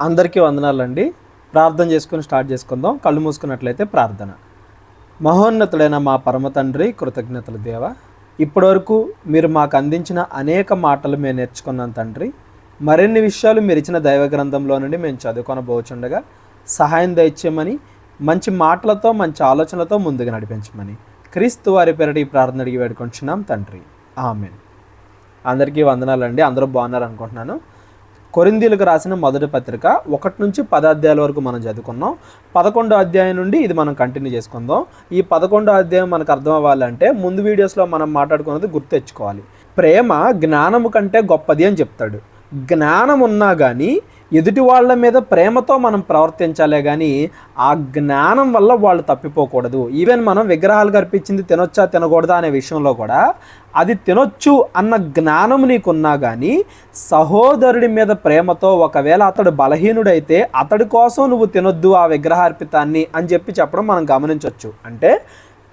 అందరికీ వందనాలండి. ప్రార్థన చేసుకుని స్టార్ట్ చేసుకుందాం. కళ్ళు మూసుకున్నట్లయితే ప్రార్థన. మహోన్నతుడైన మా పరమ తండ్రి, కృతజ్ఞతలు దేవ, ఇప్పటివరకు మీరు మాకు అందించిన అనేక మాటలు మేము నేర్చుకున్నాం తండ్రి. మరిన్ని విషయాలు మీరు ఇచ్చిన దైవ గ్రంథంలో నుండి మేము చదువుకొనబోచుండగా సహాయం దయచేయమని, మంచి మాటలతో మంచి ఆలోచనలతో ముందుకు నడిపించమని క్రీస్తు వారి పేరిట ఈ ప్రార్థన అడిగి వేడుకుంటున్నాం తండ్రి. ఆమేన్. అందరికీ వందనాలండి. అందరూ బాగున్నారు అనుకుంటున్నాను. కొరింథీయులకు రాసిన మొదటి పత్రిక 1 నుంచి 10 అధ్యాయాల వరకు మనం చదువుకున్నాం. 11వ అధ్యాయం నుండి ఇది మనం కంటిన్యూ చేసుకుందాం. ఈ 11వ అధ్యాయం మనకు అర్థం అవ్వాలంటే ముందు వీడియోస్లో మనం మాట్లాడుకున్నది గుర్తు తెచ్చుకోవాలి. ప్రేమ జ్ఞానము కంటే గొప్పది అని చెప్తాడు. జ్ఞానం ఉన్నా కానీ ఎదుటి వాళ్ళ మీద ప్రేమతో మనం ప్రవర్తించాలే కానీ ఆ జ్ఞానం వల్ల వాళ్ళు తప్పిపోకూడదు. ఈవెన్ మనం విగ్రహాలు అర్పించింది తినొచ్చా తినకూడదా అనే విషయంలో కూడా అది తినొచ్చు అన్న జ్ఞానం నీకున్నా కానీ సహోదరుడి మీద ప్రేమతో ఒకవేళ అతడు బలహీనుడైతే అతడి కోసం నువ్వు తినొద్దు ఆ విగ్రహార్పితాన్ని అని చెప్పడం మనం గమనించవచ్చు. అంటే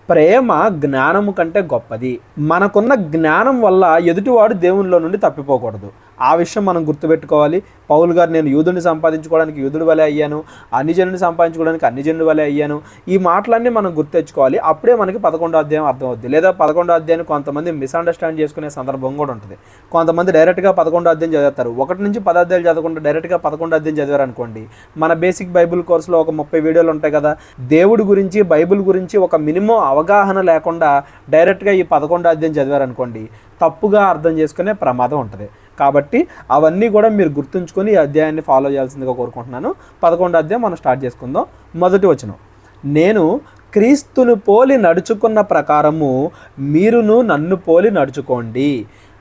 ప్రేమ జ్ఞానము కంటే గొప్పది. మనకున్న జ్ఞానం వల్ల ఎదుటివాడు దేవునిలో నుండి తప్పిపోకూడదు. ఆ విషయం మనం గుర్తుపెట్టుకోవాలి. పౌలు గారు నేను యూదుని సంపాదించుకోవడానికి యూదుడి వలె అయ్యాను, అన్యజనుని సంపాదించుకోవడానికి అన్యజనుడి వలె అయ్యాను. ఈ మాటలన్నీ మనం గుర్తెచ్చుకోవాలి. అప్పుడే మనకి 11వ అధ్యాయం అర్థమవుద్ది. లేదా 11వ అధ్యాయాన్ని కొంతమంది మిస్అండర్స్టాండ్ చేసుకునే సందర్భం కూడా ఉంటుంది. కొంతమంది డైరెక్ట్గా 11వ అధ్యాయం చదువుతారు. 1 నుంచి 10 అధ్యాయాలు చదవకుండా డైరెక్ట్గా 11వ అధ్యాయం చదివారు అనుకోండి, మన బేసిక్ బైబిల్ కోర్సులో ఒక 30 వీడియోలు ఉంటాయి కదా, దేవుడి గురించి బైబిల్ గురించి ఒక మినిమం అవగాహన లేకుండా డైరెక్ట్గా ఈ 11వ అధ్యాయం చదివారనుకోండి, తప్పుగా అర్థం చేసుకునే ప్రమాదం ఉంటుంది. కాబట్టి అవన్నీ కూడా మీరు గుర్తుంచుకొని ఈ అధ్యాయాన్ని ఫాలో చేయాల్సిందిగా కోరుకుంటున్నాను. 11వ అధ్యాయం మనం స్టార్ట్ చేసుకుందాం. మొదటి వచనం, నేను క్రీస్తును పోలి నడుచుకున్న ప్రకారము మీరును నన్ను పోలి నడుచుకోండి.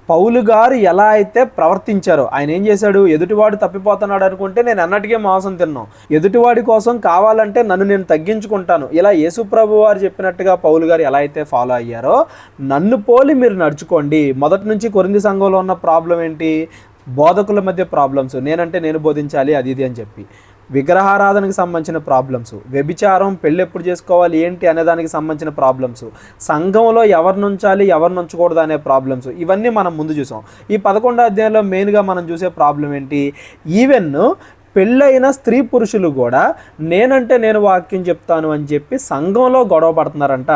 పౌలు గారు ఎలా అయితే ప్రవర్తించారో, ఆయన ఏం చేశాడు, ఎదుటివాడు తప్పిపోతున్నాడు అనుకుంటే నేను అన్నటికే మాంసం తిన్నాను, ఎదుటివాడి కోసం కావాలంటే నన్ను నేను తగ్గించుకుంటాను, ఇలా యేసుప్రభు వారు చెప్పినట్టుగా పౌలు గారు ఎలా అయితే ఫాలో అయ్యారో నన్ను పోలి మీరు నడుచుకోండి. మొదటి నుంచి కొరింథీ సంఘంలో ఉన్న ప్రాబ్లం ఏంటి? బోధకుల మధ్య ప్రాబ్లమ్స్, నేనంటే నేను బోధించాలి అది ఇది అని చెప్పి, విగ్రహారాధనకు సంబంధించిన ప్రాబ్లమ్స్, వ్యభిచారం, పెళ్ళి ఎప్పుడు చేసుకోవాలి ఏంటి అనే దానికి సంబంధించిన ప్రాబ్లమ్స్, సంఘంలో ఎవరిని ఉంచాలి ఎవరిని ఉంచకూడదు అనే ప్రాబ్లమ్స్, ఇవన్నీ మనం ముందు చూసాం. ఈ 11వ అధ్యాయంలో మెయిన్గా మనం చూసే ప్రాబ్లం ఏంటి? ఈవెన్ పెళ్ళైన స్త్రీ పురుషులు కూడా నేనంటే నేను వాక్యం చెప్తాను అని చెప్పి సంఘంలో గొడవ పడుతున్నారంట.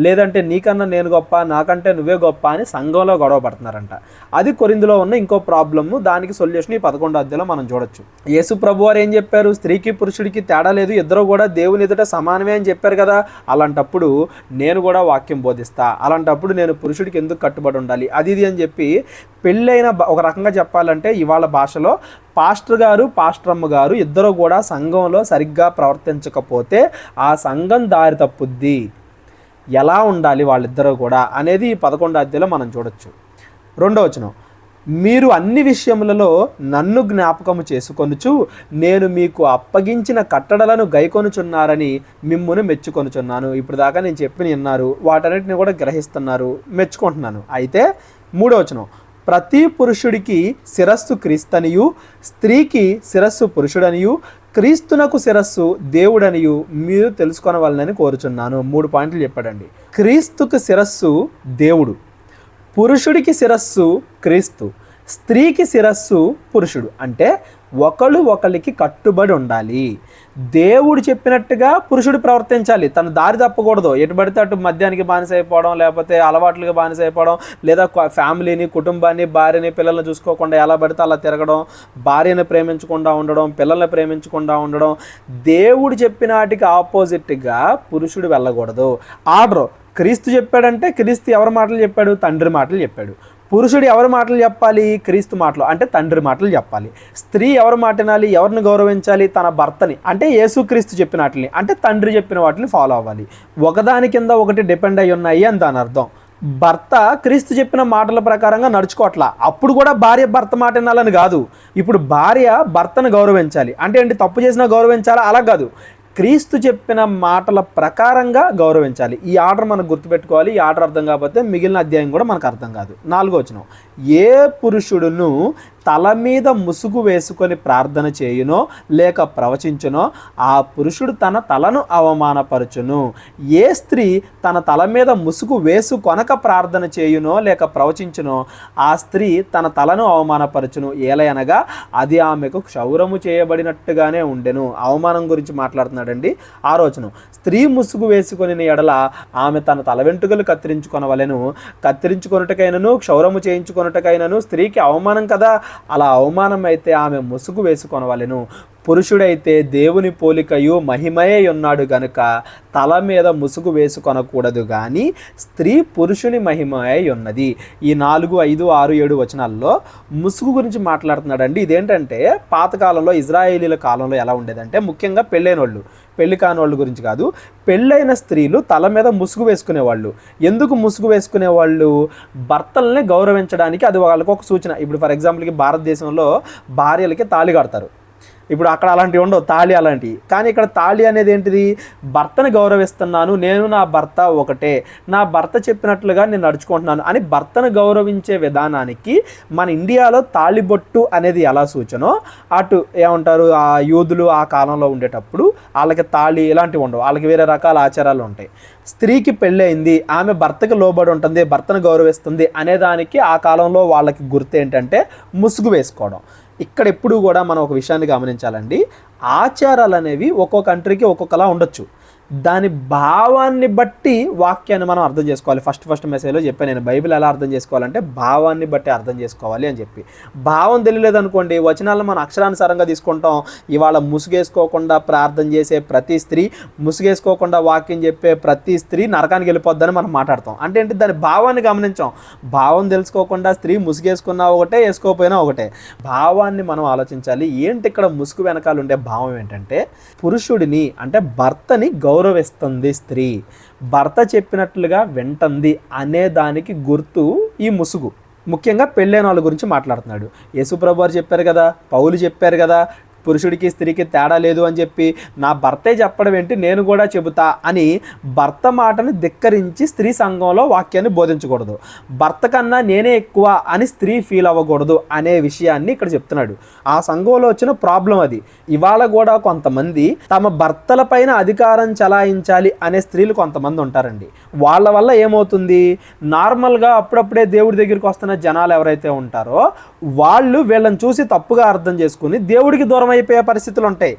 లేదంటే నీకన్నా నేను గొప్ప, నాకంటే నువ్వే గొప్ప అని సంఘంలో గొడవ పడుతున్నారంట. అది కొరింథీలో ఉన్న ఇంకో ప్రాబ్లము. దానికి సొల్యూషన్ ఈ 11వ అధ్యాయంలో మనం చూడొచ్చు. యేసు ప్రభు వారు ఏం చెప్పారు? స్త్రీకి పురుషుడికి తేడా లేదు, ఇద్దరు కూడా దేవుని ఎదుట సమానమే అని చెప్పారు కదా. అలాంటప్పుడు నేను కూడా వాక్యం బోధిస్తా, అలాంటప్పుడు నేను పురుషుడికి ఎందుకు కట్టుబడి ఉండాలి అది ఇది అని చెప్పి పెళ్ళైన, ఒక రకంగా చెప్పాలంటే ఇవాళ భాషలో పాస్టర్ గారు పాస్టరమ్మ గారు ఇద్దరు కూడా సంఘంలో సరిగ్గా ప్రవర్తించకపోతే ఆ సంఘం దారి తప్పుద్ది. ఎలా ఉండాలి వాళ్ళిద్దరూ కూడా అనేది ఈ 11వ అధ్యాయంలో మనం చూడొచ్చు. 2వ వచనం, మీరు అన్ని విషయములలో నన్ను జ్ఞాపకము చేసుకొనుచు నేను మీకు అప్పగించిన కట్టడలను గైకొనుచున్నారని మిమ్మును మెచ్చుకొనుచున్నాను. ఇప్పుడు దాకా నేను చెప్పి విన్నారు, వాటన్నిటిని కూడా గ్రహిస్తున్నారు, మెచ్చుకుంటున్నాను. అయితే 3వ వచనం, ప్రతి పురుషుడికి శిరస్సు క్రీస్తనియు, స్త్రీకి శిరస్సు పురుషుడనియు, క్రీస్తునకు శిరస్సు దేవుడనియు మీరు తెలుసుకొనవలనని కోరుచున్నాను. 3 పాయింట్లు చెప్పాడండి. క్రీస్తుకు శిరస్సు దేవుడు, పురుషుడికి శిరస్సు క్రీస్తు, స్త్రీకి శిరస్సు పురుషుడు. అంటే ఒకరికి కట్టుబడి ఉండాలి. దేవుడు చెప్పినట్టుగా పురుషుడు ప్రవర్తించాలి, తను దారి తప్పకూడదు. ఎటు పడితే అటు మద్యానికి బానిస అయిపోవడం, లేకపోతే అలవాట్లుగా బానిస అయిపోవడం, లేదా ఫ్యామిలీని, కుటుంబాన్ని, భార్యని, పిల్లల్ని చూసుకోకుండా ఎలా పడితే అలా తిరగడం, భార్యను ప్రేమించకుండా ఉండడం, పిల్లల్ని ప్రేమించకుండా ఉండడం, దేవుడు చెప్పిన వాటికి ఆపోజిట్గా పురుషుడు వెళ్ళకూడదు. ఆర్డర్ క్రీస్తు చెప్పాడంటే క్రీస్తు ఎవరి మాటలు చెప్పాడు? తండ్రి మాటలు చెప్పాడు. పురుషుడు ఎవరి మాటలు చెప్పాలి? క్రీస్తు మాటలు, అంటే తండ్రి మాటలు చెప్పాలి. స్త్రీ ఎవరి మాట వినాలి, ఎవరిని గౌరవించాలి? తన భర్తని, అంటే యేసుక్రీస్తు చెప్పిన వాటిని, అంటే తండ్రి చెప్పిన వాటిని ఫాలో అవ్వాలి. ఒకదాని కింద ఒకటి డిపెండ్ అయి ఉన్నాయి అని దాని అర్థం. భర్త క్రీస్తు చెప్పిన మాటల ప్రకారంగా నడుచుకోవట్లా, అప్పుడు కూడా భార్య భర్త మాట వినాలని కాదు. ఇప్పుడు భార్య భర్తను గౌరవించాలి అంటే ఏంటి? తప్పు చేసినా గౌరవించాలా? అలా కాదు, క్రీస్తు చెప్పిన మాటల ప్రకారంగా గౌరవించాలి. ఈ ఆర్డర్ మనకు గుర్తుపెట్టుకోవాలి. ఈ ఆర్డర్ అర్థం కాకపోతే మిగిలిన అధ్యాయం కూడా మనకు అర్థం కాదు. 4వ వచనం, ఏ పురుషుడును తల మీద ముసుగు వేసుకొని ప్రార్థన చేయునో లేక ప్రవచించునో ఆ పురుషుడు తన తలను అవమానపరచును. ఏ స్త్రీ తన తల మీద ముసుగు వేసుకొనక ప్రార్థన చేయునో లేక ప్రవచించునో ఆ స్త్రీ తన తలను అవమానపరచును. ఏలయనగా అది ఆమెకు క్షౌరము చేయబడినట్టుగానే ఉండెను. అవమానం గురించి మాట్లాడుతున్నాడండి. ఆలోచన, స్త్రీ ముసుగు వేసుకొని ఎడల ఆమె తన తల వెంట్రుకలు కత్తిరించుకొనవలెను. కత్తిరించుకొనుటకైనను క్షౌరము చేయించుకొనుటకైనను స్త్రీకి అవమానం కదా. అలా అవమానం అయితే ఆమె ముసుగు వేసుకొనవలెను. పురుషుడైతే దేవుని పోలికయు మహిమయే ఉన్నాడు గనుక తల మీద ముసుగు వేసుకొనకూడదు, కానీ స్త్రీ పురుషుని మహిమయే ఉన్నది. ఈ 4, 5, 6, 7 వచనాల్లో ముసుగు గురించి మాట్లాడుతున్నాడండి. ఇదేంటంటే పాతకాలంలో ఇజ్రాయేలీల కాలంలో ఎలా ఉండేదంటే, ముఖ్యంగా పెళ్ళైన వాళ్ళు, పెళ్లి కాని వాళ్ళ గురించి కాదు, పెళ్ళైన స్త్రీలు తల మీద ముసుగు వేసుకునేవాళ్ళు. ఎందుకు ముసుగు వేసుకునేవాళ్ళు? భర్తల్ని గౌరవించడానికి. అది వాళ్ళకి ఒక సూచన. ఇప్పుడు ఫర్ ఎగ్జాంపుల్కి భారతదేశంలో భార్యలకి తాళి కడతారు. ఇప్పుడు అక్కడ అలాంటివి ఉండవు, తాళి అలాంటివి. కానీ ఇక్కడ తాళి అనేది ఏంటిది? భర్తని గౌరవిస్తున్నాను, నేను నా భర్త ఒకటే, నా భర్త చెప్పినట్లుగా నేను నడుచుకుంటున్నాను అని భర్తను గౌరవించే విధానానికి మన ఇండియాలో తాళిబొట్టు అనేది ఎలా సూచనో, అటు ఏమంటారు ఆ యూదులు ఆ కాలంలో ఉండేటప్పుడు వాళ్ళకి తాళి ఇలాంటివి ఉండవు, వాళ్ళకి వేరే రకాల ఆచారాలు ఉంటాయి. స్త్రీకి పెళ్ళయింది, ఆమె భర్తకి లోబడి ఉంటుంది, భర్తను గౌరవిస్తుంది అనేదానికి ఆ కాలంలో వాళ్ళకి గుర్తు ఏంటంటే ముసుగు వేసుకోవడం. ఇక్కడ ఎప్పుడు కూడా మనం ఒక విషయాన్ని గమనించాలండి. ఆచారాలు అనేవి ఒక్కో కంట్రీకి ఒక్కొక్కలా ఉండొచ్చు. దాని భావాన్ని బట్టి వాక్యాన్ని మనం అర్థం చేసుకోవాలి. ఫస్ట్ మెసేజ్లో చెప్పాను నేను, బైబిల్ ఎలా అర్థం చేసుకోవాలంటే భావాన్ని బట్టి అర్థం చేసుకోవాలి అని చెప్పి. భావం తెలియలేదు అనుకోండి, వచనాలను మనం అక్షరానుసారంగా తీసుకుంటాం. ఇవాళ ముసుగేసుకోకుండా ప్రార్థన చేసే ప్రతి స్త్రీ, ముసుగేసుకోకుండా వాక్యం చెప్పే ప్రతి స్త్రీ నరకానికి వెళ్ళిపోద్దని మనం మాట్లాడతాం. అంటే ఏంటి? దాని భావాన్ని గమనించాం. భావం తెలుసుకోకుండా స్త్రీ ముసుగేసుకున్నా ఒకటే, వేసుకోకపోయినా ఒకటే. భావాన్ని మనం ఆలోచించాలి. ఏంటి ఇక్కడ ముసుగు వెనకాల ఉండే భావం ఏంటంటే, పురుషుడిని అంటే భర్తని గౌరవిస్తుంది స్త్రీ, భర్త చెప్పినట్లుగా వింటుంది అనే దానికి గుర్తు ఈ ముసుగు. ముఖ్యంగా పెళ్ళైన వాళ్ళ గురించి మాట్లాడుతున్నాడు. యేసుప్రభు వారు చెప్పారు కదా, పౌలు చెప్పారు కదా, పురుషుడికి స్త్రీకి తేడా లేదు అని చెప్పి. నా భర్తే చెప్పడం ఏంటి, నేను కూడా చెబుతా అని భర్త మాటని ధిక్కరించి స్త్రీ సంఘంలో వాక్యాన్ని బోధించకూడదు. భర్త కన్నా నేనే ఎక్కువ అని స్త్రీ ఫీల్ అవ్వకూడదు అనే విషయాన్ని ఇక్కడ చెప్తున్నాడు. ఆ సంఘంలో వచ్చిన ప్రాబ్లం అది. ఇవాళ కూడా కొంతమంది తమ భర్తల పైన అధికారం చలాయించాలి అనే స్త్రీలు కొంతమంది ఉంటారండి. వాళ్ళ వల్ల ఏమవుతుంది, నార్మల్గా అప్పుడప్పుడే దేవుడి దగ్గరికి వస్తున్న జనాలు ఎవరైతే ఉంటారో వాళ్ళు వీళ్ళని చూసి తప్పుగా అర్థం చేసుకుని దేవుడికి దూరం అయిపోయే పరిస్థితులు ఉంటాయి.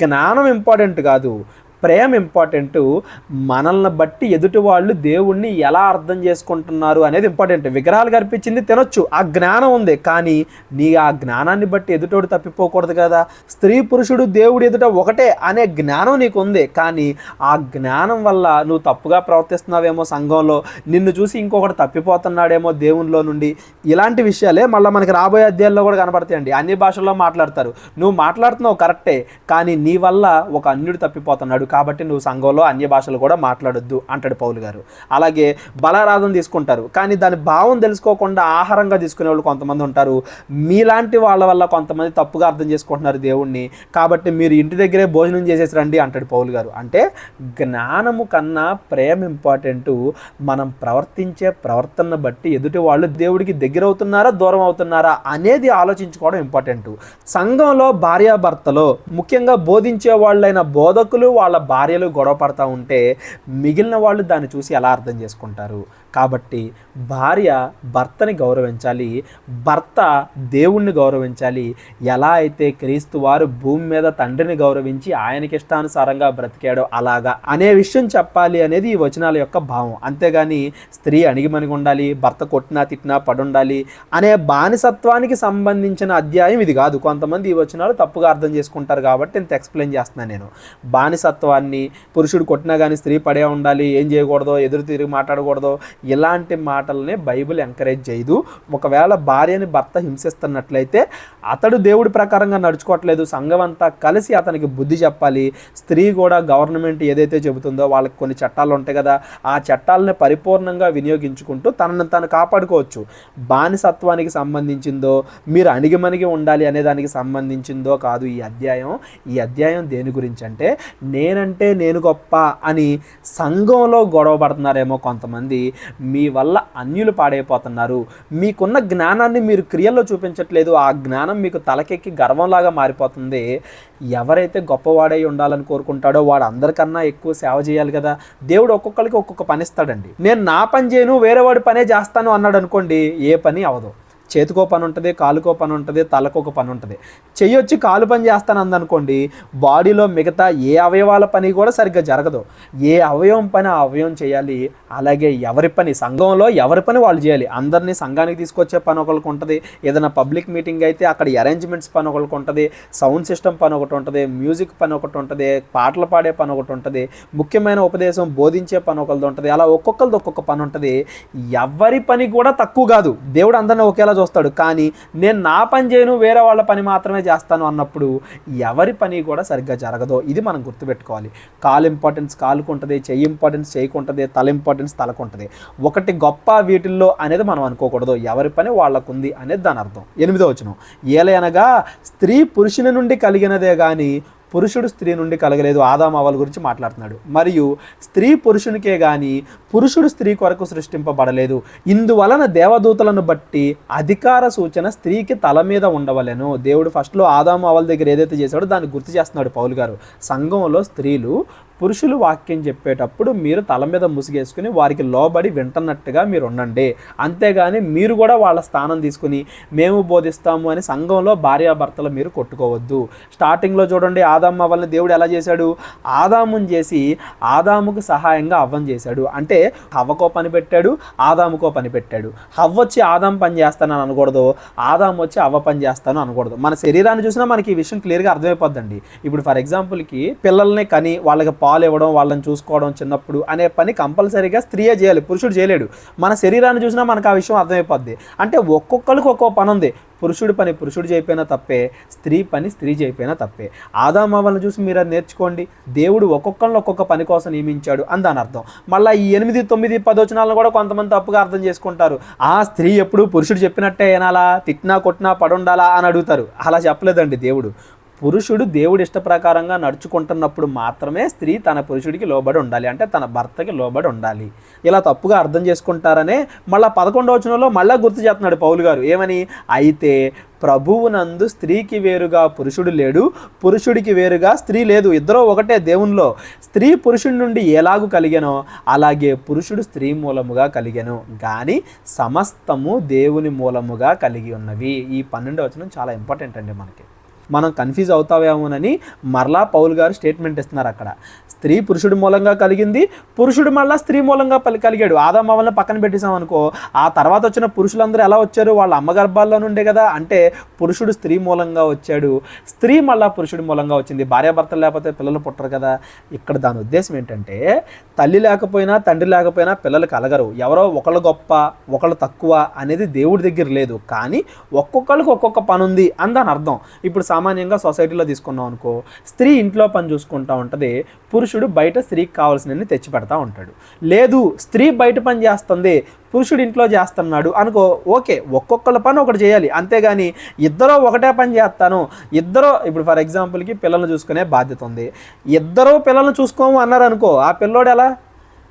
జ్ఞానం ఇంపార్టెంట్ కాదు, ప్రేమ ఇంపార్టెంట్. మనల్ని బట్టి ఎదుటి వాళ్ళు దేవుణ్ణి ఎలా అర్థం చేసుకుంటున్నారు అనేది ఇంపార్టెంట్. విగ్రహాలు కనిపించింది తినొచ్చు, ఆ జ్ఞానం ఉంది, కానీ నీ ఆ జ్ఞానాన్ని బట్టి ఎదుటోడు తప్పిపోకూడదు కదా. స్త్రీ పురుషుడు దేవుడు ఎదుట ఒకటే అనే జ్ఞానం నీకు ఉంది, కానీ ఆ జ్ఞానం వల్ల నువ్వు తప్పుగా ప్రవర్తిస్తున్నావేమో, సంఘంలో నిన్ను చూసి ఇంకొకటి తప్పిపోతున్నాడేమో దేవునిలో నుండి. ఇలాంటి విషయాలే మళ్ళీ మనకి రాబోయే అధ్యాయాల్లో కూడా కనబడతాయండి. అన్ని భాషల్లో మాట్లాడతారు, నువ్వు మాట్లాడుతున్నావు కరెక్టే, కానీ నీ వల్ల ఒక అన్యుడు తప్పిపోతున్నాడు, కాబట్టి నువ్వు సంఘంలో అన్య భాషలు కూడా మాట్లాడొద్దు అంటాడు పౌలు గారు. అలాగే బలారాధన తీసుకుంటారు, కానీ దాని భావం తెలుసుకోకుండా ఆహారంగా తీసుకునే వాళ్ళు కొంతమంది ఉంటారు. మీలాంటి వాళ్ళ వల్ల కొంతమంది తప్పుగా అర్థం చేసుకుంటున్నారు దేవుణ్ణి, కాబట్టి మీరు ఇంటి దగ్గరే భోజనం చేసేసి రండి అంటాడు పౌలు గారు. అంటే జ్ఞానము కన్నా ప్రేమ ఇంపార్టెంట్. మనం ప్రవర్తించే ప్రవర్తనను బట్టి ఎదుటి వాళ్ళు దేవుడికి దగ్గర అవుతున్నారా దూరం అవుతున్నారా అనేది ఆలోచించుకోవడం ఇంపార్టెంట్. సంఘంలో భార్యాభర్తలో ముఖ్యంగా బోధించే వాళ్ళైన బోధకులు వాళ్ళ భార్యలు గొడవ పడతా ఉంటే మిగిలిన వాళ్ళు దాన్ని చూసి ఎలా అర్థం చేసుకుంటారు? కాబట్టి భార్య భర్తని గౌరవించాలి, భర్త దేవుణ్ణి గౌరవించాలి. ఎలా అయితే క్రీస్తు వారు భూమి మీద తండ్రిని గౌరవించి ఆయనకి ఇష్టానుసారంగా బ్రతికాడో అలాగా అనే విషయం చెప్పాలి అనేది ఈ వచనాల యొక్క భావం. అంతేగాని స్త్రీ అణిగిమణిగి ఉండాలి, భర్త కొట్టినా తిట్టినా పడుండాలి అనే బానిసత్వానికి సంబంధించిన అధ్యాయం ఇది కాదు. కొంతమంది ఈ వచనాలు తప్పుగా అర్థం చేసుకుంటారు కాబట్టి ఇంత ఎక్స్ప్లెయిన్ చేస్తున్నాను నేను. బానిసత్వాన్ని, పురుషుడు కొట్టినా కానీ స్త్రీ పడే ఉండాలి, ఏం చేయకూడదో, ఎదురు తిరిగి మాట్లాడకూడదో, ఇలాంటి మాటల్ని బైబిల్ ఎంకరేజ్ చేయదు. ఒకవేళ భార్యని భర్త హింసిస్తున్నట్లయితే అతడు దేవుడి ప్రకారంగా నడుచుకోవట్లేదు, సంఘం అంతా కలిసి అతనికి బుద్ధి చెప్పాలి. స్త్రీ కూడా గవర్నమెంట్ ఏదైతే చెబుతుందో వాళ్ళకి కొన్ని చట్టాలు ఉంటాయి కదా, ఆ చట్టాలని పరిపూర్ణంగా వినియోగించుకుంటూ తనను తాను కాపాడుకోవచ్చు. బానిసత్వానికి సంబంధించిందో, మీరు అణిగిమణిగి ఉండాలి అనే దానికి సంబంధించిందో కాదు ఈ అధ్యాయం. ఈ అధ్యాయం దేని గురించి అంటే, నేనంటే నేను గొప్ప అని సంఘంలో గొడవ పడుతున్నారేమో కొంతమంది. మీ వల్ల అన్యులు పాడైపోతున్నారు. మీకున్న జ్ఞానాన్ని మీరు క్రియల్లో చూపించట్లేదు. ఆ జ్ఞానం మీకు తలకెక్కి గర్వంలాగా మారిపోతుంది. ఎవరైతే గొప్పవాడై ఉండాలని కోరుకుంటాడో వాడు అందరికన్నా ఎక్కువ సేవ చేయాలి కదా. దేవుడు ఒక్కొక్కరికి ఒక్కొక్క పని ఇస్తాడండి. నేను నా పని చేయను, వేరేవాడి పనే చేస్తాను అన్నాడు అనుకోండి, ఏ పని అవదు. చేతికో పని ఉంటుంది, కాలుకో పని ఉంటుంది, తలకు ఒక పని ఉంటుంది. చెయ్యొచ్చి కాలు పని చేస్తాను అందనుకోండి, బాడీలో మిగతా ఏ అవయవాల పని కూడా సరిగ్గా జరగదు. ఏ అవయవం పని ఆ అవయవం చేయాలి. అలాగే ఎవరి పని, సంఘంలో ఎవరి పని వాళ్ళు చేయాలి. అందరినీ సంఘానికి తీసుకొచ్చే పని ఒకరికి ఉంటుంది. ఏదైనా పబ్లిక్ మీటింగ్ అయితే అక్కడ అరేంజ్మెంట్స్ పని ఒకరికి ఉంటుంది, సౌండ్ సిస్టమ్ పని ఒకటి ఉంటుంది, మ్యూజిక్ పని ఒకటి ఉంటుంది, పాటలు పాడే పని ఒకటి ఉంటుంది, ముఖ్యమైన ఉపదేశం బోధించే పని ఒకరిది ఉంటుంది. అలా ఒక్కొక్కరిది ఒక్కొక్క పని ఉంటుంది. ఎవరి పని కూడా తక్కువ కాదు. దేవుడు అందరినీ ఒకేలా చూస్తాడు. కానీ నేను నా పని చేయను, వేరే వాళ్ళ పని మాత్రమే చేస్తాను అన్నప్పుడు ఎవరి పని కూడా సరిగ్గా జరగదో. ఇది మనం గుర్తుపెట్టుకోవాలి. కాలు ఇంపార్టెన్స్ కాలుకు ఉంటుంది, చెయ్యి ఇంపార్టెన్స్ చెయ్యికి ఉంటుంది, తల ఇంపార్టెన్స్ తలకు ఉంటుంది. ఒకటి గొప్ప వీటిల్లో అనేది మనం అనుకోకూడదు. ఎవరి పని వాళ్ళకుంది అనేది దాని అర్థం. 8వ వచనం, ఏలయనగా స్త్రీ పురుషుని నుండి కలిగినదే కానీ పురుషుడు స్త్రీ నుండి కలగలేదు. ఆదాము హవ్వల గురించి మాట్లాడుతున్నాడు. మరియు స్త్రీ పురుషునికే గాని పురుషుడు స్త్రీ కొరకు సృష్టింపబడలేదు. ఇందువలన దేవదూతలను బట్టి అధికార సూచన స్త్రీకి తల మీద ఉండవలెను. దేవుడు ఫస్ట్లో ఆదాము హవ్వల దగ్గర ఏదైతే చేశాడో దాన్ని గుర్తు చేస్తున్నాడు పౌలు గారు. సంఘంలో స్త్రీలు పురుషులు వాక్యం చెప్పేటప్పుడు మీరు తల మీద ముసుగేసుకుని వారికి లోబడి వింటున్నట్టుగా మీరు ఉండండి. అంతేగాని మీరు కూడా వాళ్ళ స్థానం తీసుకుని మేము బోధిస్తాము అని సంఘంలో భార్యాభర్తలు మీరు కొట్టుకోవద్దు. స్టార్టింగ్లో చూడండి, ఆదాము హవ్వల్ని దేవుడు ఎలా చేశాడు? ఆదాముని చేసి ఆదాముకు సహాయంగా అవ్వని చేశాడు. అంటే హవ్వకో పని పెట్టాడు, ఆదాముకో పని పెట్టాడు. హవ్వ వచ్చి ఆదాము పని చేస్తానని అనకూడదు, ఆదాము వచ్చి అవ్వ పని చేస్తాను అనకూడదు. మన శరీరాన్ని చూసినా మనకి ఈ విషయం క్లియర్గా అర్థమైపోద్దండి. ఇప్పుడు ఫర్ ఎగ్జాంపుల్కి పిల్లల్ని కని వాళ్ళకి పాలు ఇవ్వడం, వాళ్ళని చూసుకోవడం చిన్నప్పుడు అనే పని కంపల్సరీగా స్త్రీయే చేయాలి, పురుషుడు చేయలేడు. మన శరీరాన్ని చూసినా మనకు ఆ విషయం అర్థమైపోద్ది. అంటే ఒక్కొక్కరికి ఒక్కో పని ఉంది. పురుషుడి పని పురుషుడు చేయకపోయినా తప్పే, స్త్రీ పని స్త్రీ చేయకపోయినా తప్పే. ఆదాము హవ్వలను చూసి మీరు అది నేర్చుకోండి. దేవుడు ఒక్కొక్కరిని ఒక్కొక్క పని కోసం నియమించాడు అని దాని అర్థం. మళ్ళీ ఈ 8, 9, 10 వచనాలను కూడా కొంతమంది తప్పుగా అర్థం చేసుకుంటారు. ఆ స్త్రీ ఎప్పుడు పురుషుడు చెప్పినట్టే వినాలా, తిట్టినా కొట్టినా పడుండాలా అని అడుగుతారు. అలా చెప్పలేదండి దేవుడు. పురుషుడు దేవుడి ఇష్ట ప్రకారంగా నడుచుకుంటున్నప్పుడు మాత్రమే స్త్రీ తన పురుషుడికి లోబడి ఉండాలి, అంటే తన భర్తకి లోబడి ఉండాలి. ఇలా తప్పుగా అర్థం చేసుకుంటారనే మళ్ళీ 11వ వచనంలో మళ్ళీ గుర్తు చేస్తున్నాడు పౌలు గారు. ఏమని? అయితే ప్రభువునందు స్త్రీకి వేరుగా పురుషుడు లేడు, పురుషుడికి వేరుగా స్త్రీ లేదు, ఇద్దరూ ఒకటే దేవునిలో. స్త్రీ పురుషుడి నుండి ఎలాగూ కలిగెనో అలాగే పురుషుడు స్త్రీ మూలముగా కలిగెను, కానీ సమస్తము దేవుని మూలముగా కలిగి ఉన్నవి. ఈ 12వ వచనం చాలా ఇంపార్టెంట్ అండి. మనం కన్ఫ్యూజ్ అవుతావేమోనని మరలా పౌలు గారు స్టేట్మెంట్ ఇస్తున్నారు అక్కడ. స్త్రీ పురుషుడి మూలంగా కలిగింది, పురుషుడు మళ్ళీ స్త్రీ మూలంగా కలిగాడు. ఆదాము హవ్వలను పక్కన పెట్టేసాం అనుకో, ఆ తర్వాత వచ్చిన పురుషులందరూ ఎలా వచ్చారు? వాళ్ళ అమ్మ గర్భాల్లో నుండే కదా. అంటే పురుషుడు స్త్రీ మూలంగా వచ్చాడు, స్త్రీ మళ్ళీ పురుషుడి మూలంగా వచ్చింది. భార్యాభర్తలు లేకపోతే పిల్లలు పుట్టరు కదా. ఇక్కడ దాని ఉద్దేశం ఏంటంటే తల్లి లేకపోయినా తండ్రి లేకపోయినా పిల్లలు కలగరు. ఎవరో ఒకళ్ళు గొప్ప ఒకళ్ళు తక్కువ అనేది దేవుడి దగ్గర లేదు. కానీ ఒక్కొక్కరికి ఒక్కొక్క పని ఉంది అని దాని అర్థం. ఇప్పుడు సామాన్యంగా సొసైటీలో తీసుకున్నాం అనుకో, స్త్రీ ఇంట్లో పని చూసుకుంటూ ఉంటుంది, పురుషుడు బయట స్త్రీకి కావాల్సినవి తెచ్చి పెడతా ఉంటాడు. లేదు, స్త్రీ బయట పని చేస్తుంది, పురుషుడు ఇంట్లో చేస్తున్నాడు అనుకో, ఓకే, ఒక్కొక్కళ్ళ పని ఒకటి చేయాలి. అంతేగాని ఇద్దరూ ఒకటే పని చేస్తాను, ఇద్దరూ ఇప్పుడు ఫర్ ఎగ్జాంపుల్కి పిల్లల్ని చూసుకునే బాధ్యత ఉంది, ఇద్దరూ పిల్లల్ని చూసుకోము అన్నారు అనుకో, ఆ పిల్లోడు ఎలా?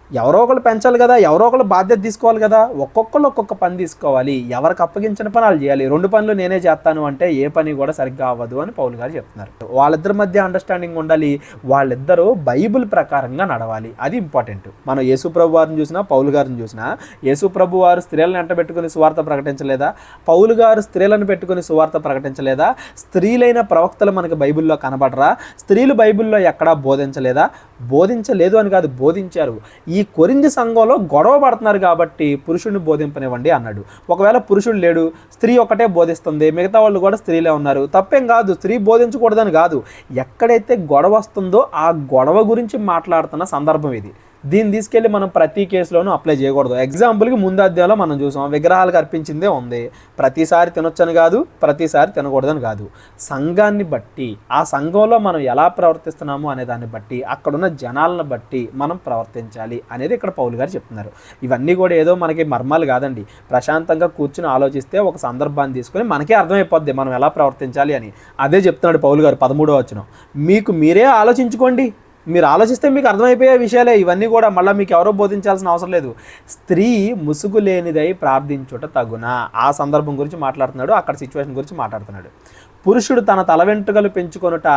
ఎవరో ఒకళ్ళు పెంచాలి కదా, ఎవరో ఒకళ్ళు బాధ్యత తీసుకోవాలి కదా. ఒక్కొక్కళ్ళు ఒక్కొక్క పని తీసుకోవాలి, ఎవరికి అప్పగించిన పని వాళ్ళు చేయాలి. 2 పనులు నేనే చేస్తాను అంటే ఏ పని కూడా సరిగ్గా అవ్వదు అని పౌలు గారు చెప్తున్నారు. వాళ్ళిద్దరి మధ్య అండర్స్టాండింగ్ ఉండాలి, వాళ్ళిద్దరూ బైబిల్ ప్రకారంగా నడవాలి, అది ఇంపార్టెంట్. మనం యేసు ప్రభు వారిని చూసినా పౌలు గారిని చూసినా, యేసు ప్రభు వారు స్త్రీలను వెంట పెట్టుకుని సువార్త ప్రకటించలేదా? పౌలు గారు స్త్రీలను పెట్టుకుని సువార్త ప్రకటించలేదా? స్త్రీలైన ప్రవక్తలు మనకు బైబిల్లో కనబడరా? స్త్రీలు బైబిల్లో ఎక్కడా బోధించలేదా? బోధించలేదు అని కాదు, బోధించారు. ఈ కొరింథీ సంఘంలో గొడవ పడుతున్నారు కాబట్టి పురుషుడిని బోధింపనివ్వండి అన్నాడు. ఒకవేళ పురుషుడు లేడు, స్త్రీ ఒకటే బోధిస్తుంది, మిగతా వాళ్ళు కూడా స్త్రీలే ఉన్నారు, తప్పేం కాదు, స్త్రీ బోధించకూడదని కాదు. ఎక్కడైతే గొడవ వస్తుందో ఆ గొడవ గురించి మాట్లాడుతున్న సందర్భం ఇది. దీన్ని తీసుకెళ్ళి మనం ప్రతి కేసులోనూ అప్లై చేయకూడదు. ఎగ్జాంపుల్కి ముందు అధ్యాయంలో మనం చూసాం, విగ్రహాలకు అర్పించిందే ఉంది, ప్రతిసారి తినొచ్చని కాదు, ప్రతిసారి తినకూడదని కాదు. సంఘాన్ని బట్టి, ఆ సంఘంలో మనం ఎలా ప్రవర్తిస్తున్నాము అనే దాన్ని బట్టి, అక్కడున్న జనాలను బట్టి మనం ప్రవర్తించాలి అనేది ఇక్కడ పౌలు గారు చెప్తున్నారు. ఇవన్నీ కూడా ఏదో మనకి మర్మాలు కాదండి. ప్రశాంతంగా కూర్చుని ఆలోచిస్తే ఒక సందర్భాన్ని తీసుకొని మనకే అర్థమైపోద్ది మనం ఎలా ప్రవర్తించాలి అని. అదే చెప్తున్నాడు పౌలు గారు 13వ వచనం. మీకు మీరే ఆలోచించుకోండి, మీరు ఆలోచిస్తే మీకు అర్థమైపోయే విషయాలే ఇవన్నీ కూడా, మళ్ళీ మీకు ఎవరో బోధించాల్సిన అవసరం లేదు. స్త్రీ ముసుగు లేనిదై ప్రార్థించుట తగునా, ఆ సందర్భం గురించి మాట్లాడుతున్నాడు, అక్కడ సిచ్యువేషన్ గురించి మాట్లాడుతున్నాడు. పురుషుడు తన తల వెంట్రుకలు పెంచుకొనుట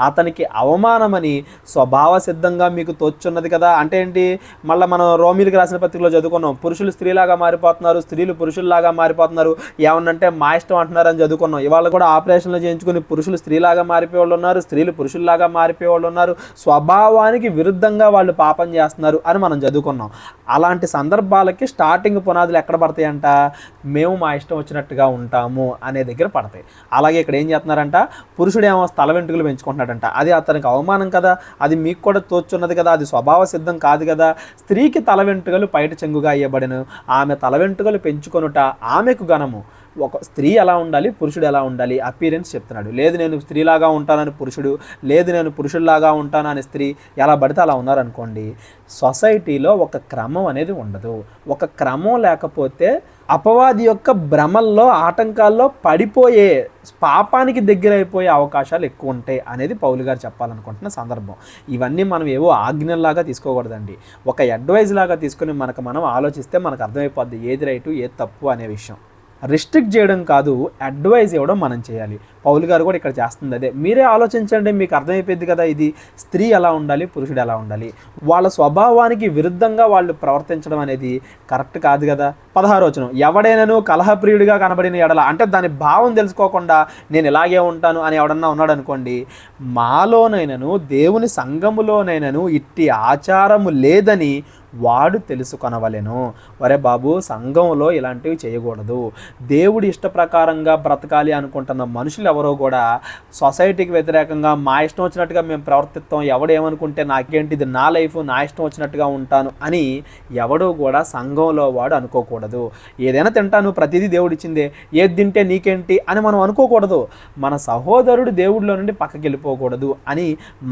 అతనికి అవమానమని స్వభావ సిద్ధంగా మీకు తోచున్నది కదా. అంటే ఏంటి, మళ్ళీ మనం రోమిలికి రాసిన పత్రికలో చదువుకున్నాం, పురుషులు స్త్రీలాగా మారిపోతున్నారు, స్త్రీలు పురుషుల్లాగా మారిపోతున్నారు, ఏమన్నంటే మా ఇష్టం అంటున్నారని చదువుకున్నాం. ఇవాళ కూడా ఆపరేషన్లు చేయించుకుని పురుషులు స్త్రీలాగా మారిపోయే వాళ్ళు ఉన్నారు, స్త్రీలు పురుషుల్లాగా మారిపోయే వాళ్ళు ఉన్నారు, స్వభావానికి విరుద్ధంగా వాళ్ళు పాపం చేస్తున్నారు అని మనం చదువుకున్నాం. అలాంటి సందర్భాలకి స్టార్టింగ్ పునాదులు ఎక్కడ పడతాయంట, మేము మా ఇష్టం వచ్చినట్టుగా ఉంటాము అనే దగ్గర పడతాయి. అలాగే ఇక్కడ ఏం చేస్తున్నారంట, పురుషుడేమో తల వెంట్రుకలు పెంచుకుంటున్నాడంట, అది అతనికి అవమానం కదా, అది మీకు కూడా తోచున్నది కదా, అది స్వభావ సిద్ధం కాదు కదా. స్త్రీకి తల వెంట్రుకలు పైట చెంగుగా ఇవ్వబడెను, ఆమె తల వెంట్రుకలు పెంచుకొనుట ఆమెకు ఘనము. ఒక స్త్రీ ఎలా ఉండాలి, పురుషుడు ఎలా ఉండాలి, అపీరెన్స్ చెప్తున్నాడు. లేదు నేను స్త్రీలాగా ఉంటానని పురుషుడు, లేదు నేను పురుషుల్లాగా ఉంటానని స్త్రీ, ఎలా పడితే అలా ఉన్నారనుకోండి, సొసైటీలో ఒక క్రమం అనేది ఉండదు. ఒక క్రమం లేకపోతే అపవాది యొక్క భ్రమల్లో ఆటంకాల్లో పడిపోయే, పాపానికి దగ్గర అయిపోయే అవకాశాలు ఎక్కువ ఉంటాయి అనేది పౌలు గారు చెప్పాలనుకుంటున్న సందర్భం. ఇవన్నీ మనం ఏవో ఆజ్ఞల్లాగా తీసుకోకూడదండి, ఒక అడ్వైజ్ లాగా తీసుకుని మనం ఆలోచిస్తే మనకు అర్థమైపోద్ది ఏది రైటు ఏది తప్పు అనే విషయం. రిస్ట్రిక్ట్ చేయడం కాదు, అడ్వైజ్ ఇవ్వడం మనం చేయాలి. పౌలు గారు కూడా ఇక్కడ చేస్తుంది అదే. మీరే ఆలోచించండి, మీకు అర్థమైపోయింది కదా, ఇది స్త్రీ ఎలా ఉండాలి, పురుషుడు ఎలా ఉండాలి, వాళ్ళ స్వభావానికి విరుద్ధంగా వాళ్ళు ప్రవర్తించడం అనేది కరెక్ట్ కాదు కదా. 16వ వచనం, ఎవడైనాను కలహప్రియుడిగా కనబడిన ఎడల, అంటే దాని భావం తెలుసుకోకుండా నేను ఇలాగే ఉంటాను అని ఎవడన్నా ఉన్నాడు అనుకోండి, మాలోనైనను దేవుని సంఘములోనైనను ఇట్టి ఆచారము లేదని వాడు తెలుసుకొనవలెను. వరే బాబు, సంఘంలో ఇలాంటివి చేయకూడదు. దేవుడి ఇష్ట ప్రకారంగా బ్రతకాలి అనుకుంటున్న మనుషులు ఎవరో కూడా సొసైటీకి వ్యతిరేకంగా మా ఇష్టం వచ్చినట్టుగా మేము ప్రవర్తిస్తాం, ఎవడేమనుకుంటే నాకేంటి, ఇది నా లైఫ్, నా ఇష్టం వచ్చినట్టుగా ఉంటాను అని ఎవడో కూడా సంఘంలో వాడు అనుకోకూడదు. ఏదైనా తింటాను, ప్రతిదీ దేవుడు ఇచ్చిందే, ఏది తింటే నీకేంటి అని మనం అనుకోకూడదు. మన సహోదరుడు దేవుడిలో నుండి పక్కకి వెళ్ళిపోకూడదు అని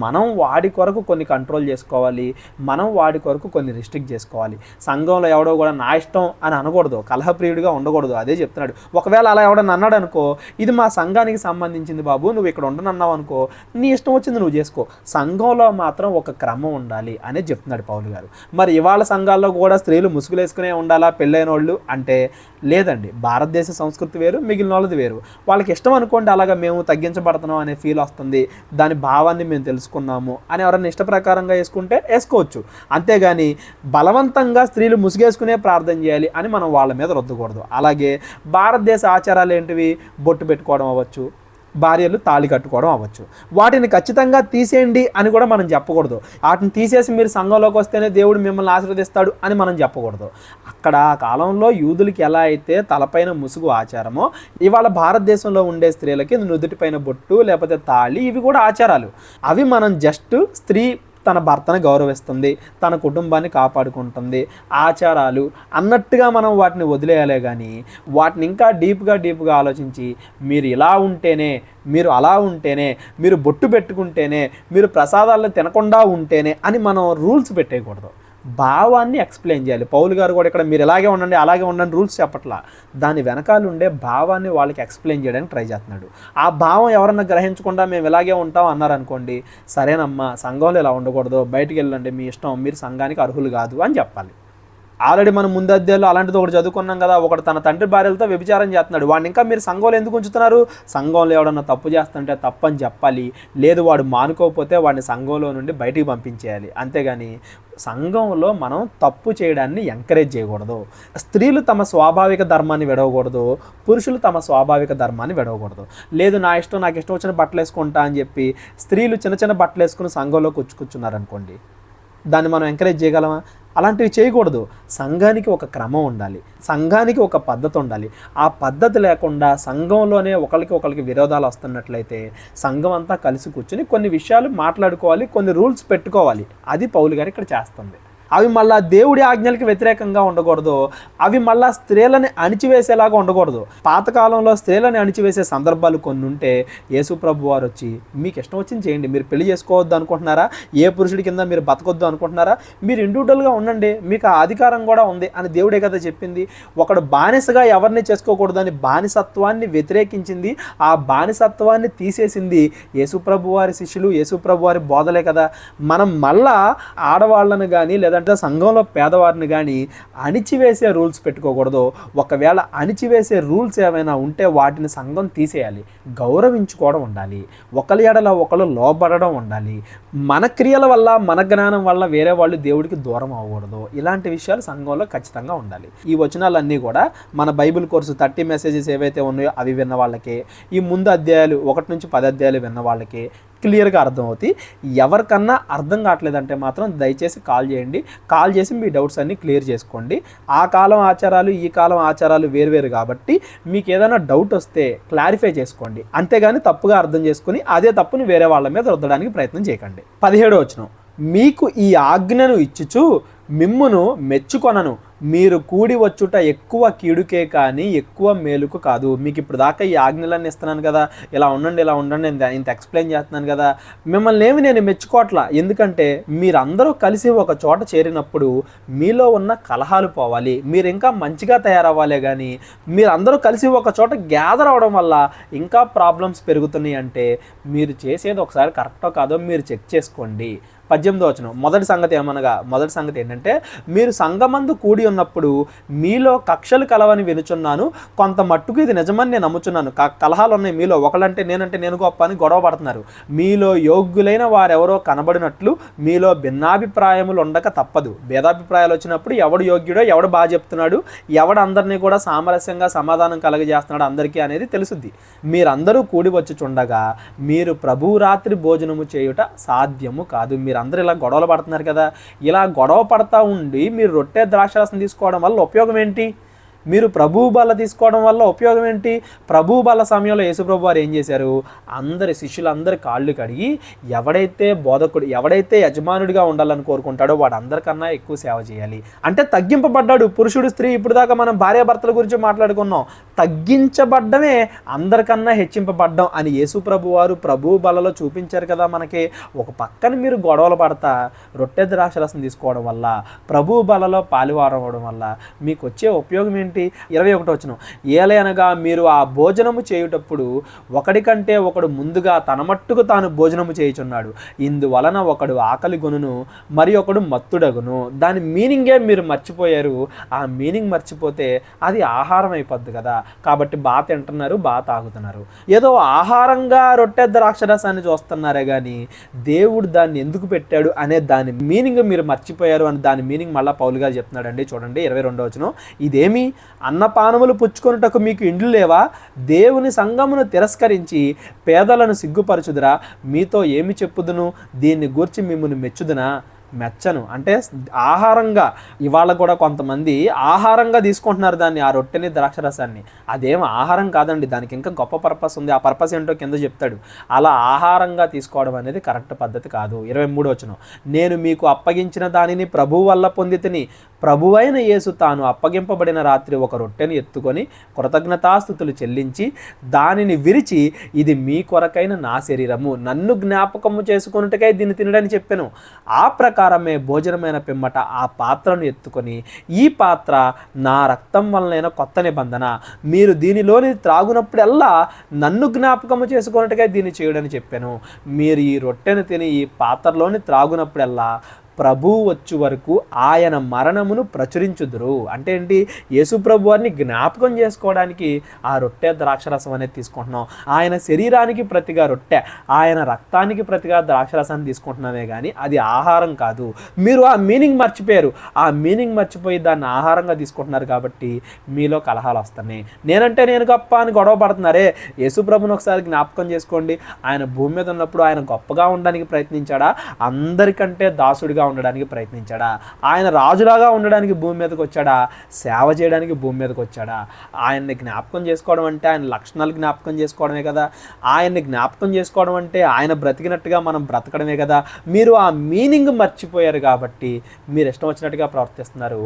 మనం వాడి కొరకు కొన్ని కంట్రోల్ చేసుకోవాలి, మనం వాడి కొరకు కొన్ని రిస్ట్రిక్ట్ చేసుకోవాలి. సంఘంలో ఎవడో కూడా నా ఇష్టం అని అనకూడదు, కలహప్రియుడిగా ఉండకూడదు. అదే చెప్తున్నాడు. ఒకవేళ అలా ఎవడన్నా అన్నాడు అనుకో, ఇది మా సంఘానికి సంబంధించింది బాబు, నువ్వు ఇక్కడ ఉండనన్నావు అనుకో, నీ ఇష్టం వచ్చింది నువ్వు చేసుకో, సంఘంలో మాత్రం ఒక క్రమం ఉండాలి అనేది చెప్తున్నాడు పౌలు గారు. మరి ఇవాళ సంఘాల్లో కూడా స్త్రీలు ముసుగులు వేసుకునే ఉండాలా పెళ్ళైన వాళ్ళు అంటే లేదండి. భారతదేశ సంస్కృతి వేరు, మిగిలిన వాళ్ళది వేరు. వాళ్ళకి ఇష్టం అనుకోండి, అలాగా మేము తగ్గించబడుతున్నాం అనే ఫీల్ వస్తుంది, దాని భావాన్ని మేము తెలుసుకున్నాము అని ఎవరైనా ఇష్ట ప్రకారంగా వేసుకుంటే వేసుకోవచ్చు. అంతేగాని బలవంతంగా స్త్రీలు ముసుగేసుకునే ప్రార్థన చేయాలి అని మనం వాళ్ళ మీద రుద్దకూడదు. అలాగే భారతదేశ ఆచారాలు ఏంటివి, బొట్టు పెట్టుకోవడం అవ్వచ్చు, భార్యలు తాళి కట్టుకోవడం అవ్వచ్చు, వాటిని ఖచ్చితంగా తీసేయండి అని కూడా మనం చెప్పకూడదు. వాటిని తీసేసి మీరు సంఘంలోకి వస్తేనే దేవుడు మిమ్మల్ని ఆశీర్వదిస్తాడు అని మనం చెప్పకూడదు. అక్కడ ఆ కాలంలో యూదులకి ఎలా అయితే తలపైన ముసుగు ఆచారమో, ఇవాళ భారతదేశంలో ఉండే స్త్రీలకి నుదుటిపైన బొట్టు లేకపోతే తాళి, ఇవి కూడా ఆచారాలు. అవి మనం జస్ట్ స్త్రీ తన భర్తను గౌరవిస్తుంది, తన కుటుంబాన్ని కాపాడుకుంటుంది, ఆచారాలు అన్నట్టుగా మనం వాటిని వదిలేయాలే కానీ వాటిని ఇంకా డీప్గా ఆలోచించి మీరు ఇలా ఉంటేనే, మీరు అలా ఉంటేనే, మీరు బొట్టు పెట్టుకుంటేనే, మీరు ప్రసాదాలను తినకుండా ఉంటేనే అని మనం రూల్స్ పెట్టేయకూడదు. భావాన్ని ఎక్స్ప్లెయిన్ చేయాలి. పౌలు గారు కూడా ఇక్కడ మీరు ఇలాగే ఉండండి అలాగే ఉండండి రూల్స్ చెప్పట్లా, దాని వెనకాల ఉండే భావాన్ని వాళ్ళకి ఎక్స్ప్లెయిన్ చేయడానికి ట్రై చేస్తున్నాడు. ఆ భావం ఎవరన్నా గ్రహించకుండా మేము ఇలాగే ఉంటాం అన్నారనుకోండి, సరేనమ్మా సంఘంలో ఇలా ఉండకూడదు, బయటికి వెళ్ళండి మీ ఇష్టం, మీరు సంఘానికి అర్హులు కాదు అని చెప్పాలి. ఆల్రెడీ మనం ముందు అధ్యాయంలో అలాంటిది ఒకటి చదువుకున్నాం కదా, ఒకటి తన తండ్రి భార్యలతో వ్యభిచారం చేస్తున్నాడు, వాడిని ఇంకా మీరు సంఘంలో ఎందుకు ఉంచుతున్నారు, సంఘంలో ఎవడన్నా తప్పు చేస్తుంటే తప్పని చెప్పాలి, లేదు వాడు మానుకోకపోతే వాడిని సంఘంలో నుండి బయటికి పంపించేయాలి. అంతేగాని సంఘంలో మనం తప్పు చేయడాన్ని ఎంకరేజ్ చేయకూడదు. స్త్రీలు తమ స్వాభావిక ధర్మాన్ని విడవకూడదు, పురుషులు తమ స్వాభావిక ధర్మాన్ని విడవకూడదు. లేదు నా ఇష్టం, నాకు ఇష్టం వచ్చిన బట్టలు వేసుకుంటా అని చెప్పి స్త్రీలు చిన్న బట్టలు వేసుకుని సంఘంలో కూర్చున్నారనుకోండి, దాన్ని మనం ఎంకరేజ్ చేయగలమా? అలాంటివి చేయకూడదు. సంఘానికి ఒక క్రమం ఉండాలి, సంఘానికి ఒక పద్ధతి ఉండాలి. ఆ పద్ధతి లేకుండా సంఘంలోనే ఒకరికి విరోధాలు వస్తున్నట్లయితే సంఘం అంతా కలిసి కూర్చుని కొన్ని విషయాలు మాట్లాడుకోవాలి, కొన్ని రూల్స్ పెట్టుకోవాలి. అది పౌలు గారు ఇక్కడ చేస్తుంది. అవి మళ్ళా దేవుడి ఆజ్ఞలకి వ్యతిరేకంగా ఉండకూడదు, అవి మళ్ళా స్త్రీలని అణిచివేసేలాగా ఉండకూడదు. పాతకాలంలో స్త్రీలని అణిచివేసే సందర్భాలు కొన్ని ఉంటే యేసు ప్రభు వారు వచ్చి మీకు ఇష్టం వచ్చింది చేయండి, మీరు పెళ్లి చేసుకోవద్దు అనుకుంటున్నారా, ఏ పురుషుడి కింద మీరు బతకొద్దు అనుకుంటున్నారా, మీరు ఇండివిజువల్గా ఉండండి, మీకు ఆ అధికారం కూడా ఉంది అని దేవుడే కదా చెప్పింది. ఒకడు బానిసగా ఎవరిని చేసుకోకూడదని బానిసత్వాన్ని వ్యతిరేకించింది, ఆ బానిసత్వాన్ని తీసేసింది యేసుప్రభు వారి శిష్యులు, యేసుప్రభు వారి బోధలే కదా. మనం మళ్ళా ఆడవాళ్ళను కానీ లేదంటే సంఘంలో పేదవారిని కానీ అణిచివేసే రూల్స్ పెట్టుకోకూడదు. ఒకవేళ అణిచివేసే రూల్స్ ఏమైనా ఉంటే వాటిని సంఘం తీసేయాలి. గౌరవించుకోవడం ఉండాలి, ఒకరి ఎడల ఒకరు లోబడడం ఉండాలి. మన క్రియల వల్ల మన జ్ఞానం వల్ల వేరే వాళ్ళు దేవుడికి దూరం అవ్వకూడదు. ఇలాంటి విషయాలు సంఘంలో ఖచ్చితంగా ఉండాలి. ఈ వచనాలన్నీ కూడా మన బైబిల్ కోర్సు 30 మెసేజెస్ ఏవైతే ఉన్నాయో అవి విన్న వాళ్ళకి, ఈ ముందు అధ్యాయాలు 1 నుంచి 10 అధ్యాయాలు విన్న వాళ్ళకి క్లియర్గా అర్థమవుతాయి. ఎవరికన్నా అర్థం కావట్లేదంటే మాత్రం దయచేసి కాల్ చేయండి, కాల్ చేసి మీ డౌట్స్ అన్నీ క్లియర్ చేసుకోండి. ఆ కాలం ఆచారాలు ఈ కాలం ఆచారాలు వేరువేరు కాబట్టి మీకు ఏదైనా డౌట్ వస్తే క్లారిఫై చేసుకోండి, అంతేగాని తప్పుగా అర్థం చేసుకుని అదే తప్పుని వేరే వాళ్ళ మీద రుద్దడానికి ప్రయత్నం చేయకండి. 17వ వచనం, మీకు ఈ ఆజ్ఞను ఇచ్చుచు మిమ్మును మెచ్చుకొనను, మీరు కూడి వచ్చుట ఎక్కువ కీడుకే కానీ ఎక్కువ మేలుకు కాదు. మీకు ఇప్పుడు దాకా ఈ ఆజ్ఞలన్నీ ఇస్తున్నాను కదా, ఇలా ఉండండి ఇలా ఉండండి, ఇంత ఎక్స్ప్లెయిన్ చేస్తున్నాను కదా, మిమ్మల్ని ఏమి నేను మెచ్చుకోవట్లా. ఎందుకంటే మీరందరూ కలిసి ఒక చోట చేరినప్పుడు మీలో ఉన్న కలహాలు పోవాలి, మీరు ఇంకా మంచిగా తయారవ్వాలే. కానీ మీరందరూ కలిసి ఒక చోట గ్యాదర్ అవడం వల్ల ఇంకా ప్రాబ్లమ్స్ పెరుగుతున్నాయి. అంటే మీరు చేసేది ఒకసారి కరెక్టో కాదో మీరు చెక్ చేసుకోండి. 18వ వచనం, మొదటి సంగతి ఏంటంటే మీరు సంఘమందు కూడి ఉన్నప్పుడు మీలో కక్షలు కలవని వినుచున్నాను, కొంత మట్టుకు ఇది నిజమని నేను నమ్ముచున్నాను. కలహాలు ఉన్నాయి మీలో, ఒకళ్ళంటే నేను గొప్ప అని గొడవ పడుతున్నారు. మీలో యోగ్యులైన వారెవరో కనబడినట్లు మీలో భిన్నాభిప్రాయములు ఉండక తప్పదు. భేదాభిప్రాయాలు వచ్చినప్పుడు ఎవడు యోగ్యుడో, ఎవడు బాగా చెప్తున్నాడు, ఎవడు అందరినీ కూడా సామరస్యంగా సమాధానం కలగజేస్తున్నాడు అందరికీ అనేది తెలుసుద్ది. మీరందరూ కూడి వచ్చుచుండగా మీరు ప్రభువు రాత్రి భోజనము చేయుట సాధ్యము కాదు. మీరందరూ ఇలా గొడవలు పడుతున్నారు కదా, ఇలా గొడవ పడతా ఉండి మీరు రొట్టె ద్రాక్షరసం తీసుకోవడం వల్ల ఉపయోగం ఏంటి? మీరు ప్రభువు బల్ల తీసుకోవడం వల్ల ఉపయోగం ఏంటి? ప్రభువు బల్ల సమయంలో యేసుప్రభు వారు ఏం చేశారు? అందరి శిష్యులందరి కాళ్ళు కడిగి ఎవడైతే యజమానుడిగా ఉండాలని కోరుకుంటాడో వాడు అందరికన్నా ఎక్కువ సేవ చేయాలి అంటే తగ్గింపబడ్డాడు. పురుషుడు స్త్రీ ఇప్పుడు దాకా మనం భార్యాభర్తల గురించి మాట్లాడుకున్నాం. తగ్గించబడ్డమే అందరికన్నా హెచ్చింపబడ్డం అని యేసుప్రభు వారు ప్రభువు బలలో చూపించారు కదా మనకి. ఒక పక్కన మీరు గొడవలు పడతా రొట్టె ద్రాక్షరసం తీసుకోవడం వల్ల, ప్రభువు బలలో పాలువారం అవడం వల్ల మీకు వచ్చే ఉపయోగం ఏంటి? 21వ వచనం, ఏలయనగా మీరు ఆ భోజనము చేయుటప్పుడు ఒకడి కంటే ఒకడు ముందుగా తన మట్టుకు తాను భోజనము చేయుచున్నాడు, ఇందువలన ఒకడు ఆకలి గొనును మరి ఒకడు మత్తుడగును. దాని మీనింగే మీరు మర్చిపోయారు. ఆ మీనింగ్ మర్చిపోతే అది ఆహారం అయిపోద్ది కదా. కాబట్టి బాగా తింటున్నారు, బాగా తాగుతున్నారు, ఏదో ఆహారంగా రొట్టె ద్రాక్షరసాన్ని చూస్తున్నారే కానీ దేవుడు దాన్ని ఎందుకు పెట్టాడు అనే దాని మీనింగ్ మీరు మర్చిపోయారు అని దాని మీనింగ్ మళ్ళీ పౌలు గారు చెప్తున్నాడండి. చూడండి 22వ వచనం, ఇదేమి అన్నపానములు పుచ్చుకొనుటకు మీకు ఇండ్లు లేవా? దేవుని సంఘమును తిరస్కరించి పేదలను సిగ్గుపరచుదురా? మీతో ఏమి చెప్పుదును? దీన్ని గూర్చి మిమ్మల్ని మెచ్చుదునా? మెచ్చను. అంటే ఆహారంగా ఇవాళ కూడా కొంతమంది ఆహారంగా తీసుకుంటున్నారు దాన్ని, ఆ రొట్టెని ద్రాక్షరసాన్ని. అదేం ఆహారం కాదండి, దానికి ఇంకా గొప్ప పర్పస్ ఉంది. ఆ పర్పస్ ఏంటో కింద చెప్తాడు. అలా ఆహారంగా తీసుకోవడం అనేది కరెక్ట్ పద్ధతి కాదు. 23వ వచనం, నేను మీకు అప్పగించిన దానిని ప్రభువు వల్ల పొందితిని, ప్రభువైన యేసు తాను అప్పగింపబడిన రాత్రి ఒక రొట్టెని ఎత్తుకొని కృతజ్ఞతాస్తుతులు చెల్లించి దానిని విరిచి, ఇది మీ కొరకైన నా శరీరము, నన్ను జ్ఞాపకము చేసుకొనుటకై దీన్ని తినడని చెప్పాను. ఆ ప్రకారమే భోజనమైన పిమ్మట ఆ పాత్రను ఎత్తుకొని, ఈ పాత్ర నా రక్తం వలనైన కొత్త నిబంధన, మీరు దీనిలోని త్రాగునప్పుడల్లా నన్ను జ్ఞాపకము చేసుకొనుటకై దీన్ని చేయడని చెప్పాను. మీరు ఈ రొట్టెను తిని ఈ పాత్రలోని త్రాగునప్పుడల్లా ప్రభువు వచ్చు వరకు ఆయన మరణమును ప్రచురించుదురు. అంటే ఏంటి? యేసు ప్రభు వారిని జ్ఞాపకం చేసుకోవడానికి ఆ రొట్టె ద్రాక్షరసం అనేది తీసుకుంటున్నాం. ఆయన శరీరానికి ప్రతిగా రొట్టె, ఆయన రక్తానికి ప్రతిగా ద్రాక్షరసాన్ని తీసుకుంటున్నామే కానీ అది ఆహారం కాదు. మీరు ఆ మీనింగ్ మర్చిపోయారు. ఆ మీనింగ్ మర్చిపోయి దాన్ని ఆహారంగా తీసుకుంటున్నారు కాబట్టి మీలో కలహాలు వస్తున్నాయి. నేనంటే నేను గొప్ప అని గొడవ పడుతున్నారే. యేసు ప్రభుని ఒకసారి జ్ఞాపకం చేసుకోండి. ఆయన భూమి మీద ఉన్నప్పుడు ఆయన గొప్పగా ఉండడానికి ప్రయత్నించాడా? అందరికంటే దాసుడిగా ఉండడానికి ప్రయత్నించాడా? ఆయన రాజులాగా ఉండడానికి భూమి మీదకి వచ్చాడా? సేవ చేయడానికి భూమి మీదకి వచ్చాడా? ఆయన్ని జ్ఞాపకం చేసుకోవడం అంటే ఆయన లక్షణాలు జ్ఞాపకం చేసుకోవడమే కదా. ఆయన్ని జ్ఞాపకం చేసుకోవడం అంటే ఆయన బ్రతికినట్టుగా మనం బ్రతకడమే కదా. మీరు ఆ మీనింగ్ మర్చిపోయారు కాబట్టి మీరు ఇష్టం వచ్చినట్టుగా ప్రవర్తిస్తున్నారు,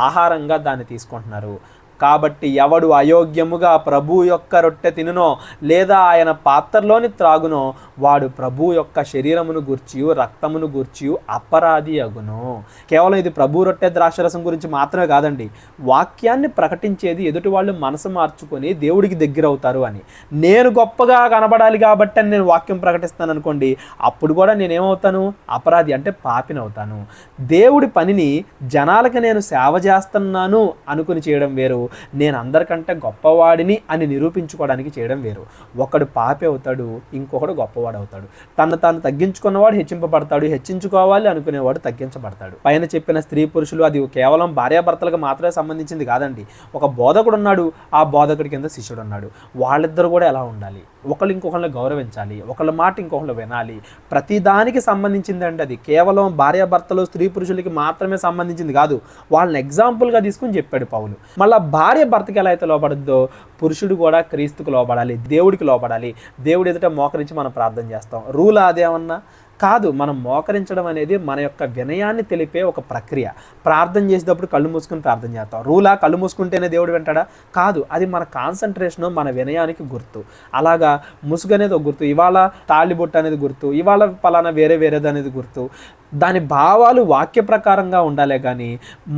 ఆహారంగా దాన్ని తీసుకుంటున్నారు. కాబట్టి ఎవడు అయోగ్యముగా ప్రభు యొక్క రొట్టె తినునో లేదా ఆయన పాత్రలోని త్రాగునో వాడు ప్రభు యొక్క శరీరమును గూర్చి రక్తమును గూర్చి అపరాధి అగును. కేవలం ఇది ప్రభు రొట్టె ద్రాక్షరసం గురించి మాత్రమే కాదండి. వాక్యాన్ని ప్రకటించేది ఎదుటి వాళ్ళు మనసు మార్చుకొని దేవుడికి దగ్గర అవుతారు అని. నేను గొప్పగా కనబడాలి కాబట్టి అని నేను వాక్యం ప్రకటిస్తాను అనుకోండి, అప్పుడు కూడా నేనేమవుతాను? అపరాధి, అంటే పాపిని అవుతాను. దేవుడి పనిని జనాలకి నేను సేవ చేస్తున్నాను అనుకుని చేయడం వేరు, నేను అందరికంటే గొప్పవాడిని అని నిరూపించుకోవడానికి చేయడం వేరు. ఒకడు పాపి అవుతాడు, ఇంకొకడు గొప్పవాడు అవుతాడు. తను తాను తగ్గించుకున్నవాడు హెచ్చింపబడతాడు, హెచ్చించుకోవాలి అనుకునేవాడు తగ్గించబడతాడు. పైన చెప్పిన స్త్రీ పురుషులు అది కేవలం భార్యాభర్తలకు మాత్రమే సంబంధించింది కాదండి. ఒక బోధకుడు ఉన్నాడు, ఆ బోధకుడి కింద శిష్యుడు ఉన్నాడు. వాళ్ళిద్దరు కూడా ఎలా ఉండాలి? ఒకళ్ళు ఇంకొకళ్ళని గౌరవించాలి, ఒకళ్ళ మాట ఇంకొకళ్ళు వినాలి. ప్రతిదానికి సంబంధించిందండి. అది కేవలం భార్యాభర్తలు స్త్రీ పురుషులకి మాత్రమే సంబంధించింది కాదు. వాళ్ళని ఎగ్జాంపుల్గా తీసుకుని చెప్పాడు పౌలు. మళ్ళీ భార్య భర్తకి ఎలా అయితే లోబడద్దో పురుషుడు కూడా క్రీస్తుకు లోబడాలి, దేవుడికి లోబడాలి. దేవుడి ఎదుట మోకరించి మనం ప్రార్థన చేస్తాం. రూల్ అదేమన్నా కాదు. మనం మోకరించడం అనేది మన యొక్క వినయాన్ని తెలిపే ఒక ప్రక్రియ. ప్రార్థన చేసేటప్పుడు కళ్ళు మూసుకుని ప్రార్థన చేస్తాం. రూలా కళ్ళు మూసుకుంటేనే దేవుడు వింటాడా? కాదు. అది మన కాన్సన్ట్రేషను, మన వినయానికి గుర్తు. అలాగా ముసుగు అనేది ఒక గుర్తు, ఇవాళ తాళిబొట్టు అనేది గుర్తు, ఇవాళ పలానా వేరేది అనేది గుర్తు. దాని భావాలు వాక్య ప్రకారంగా ఉండాలే కానీ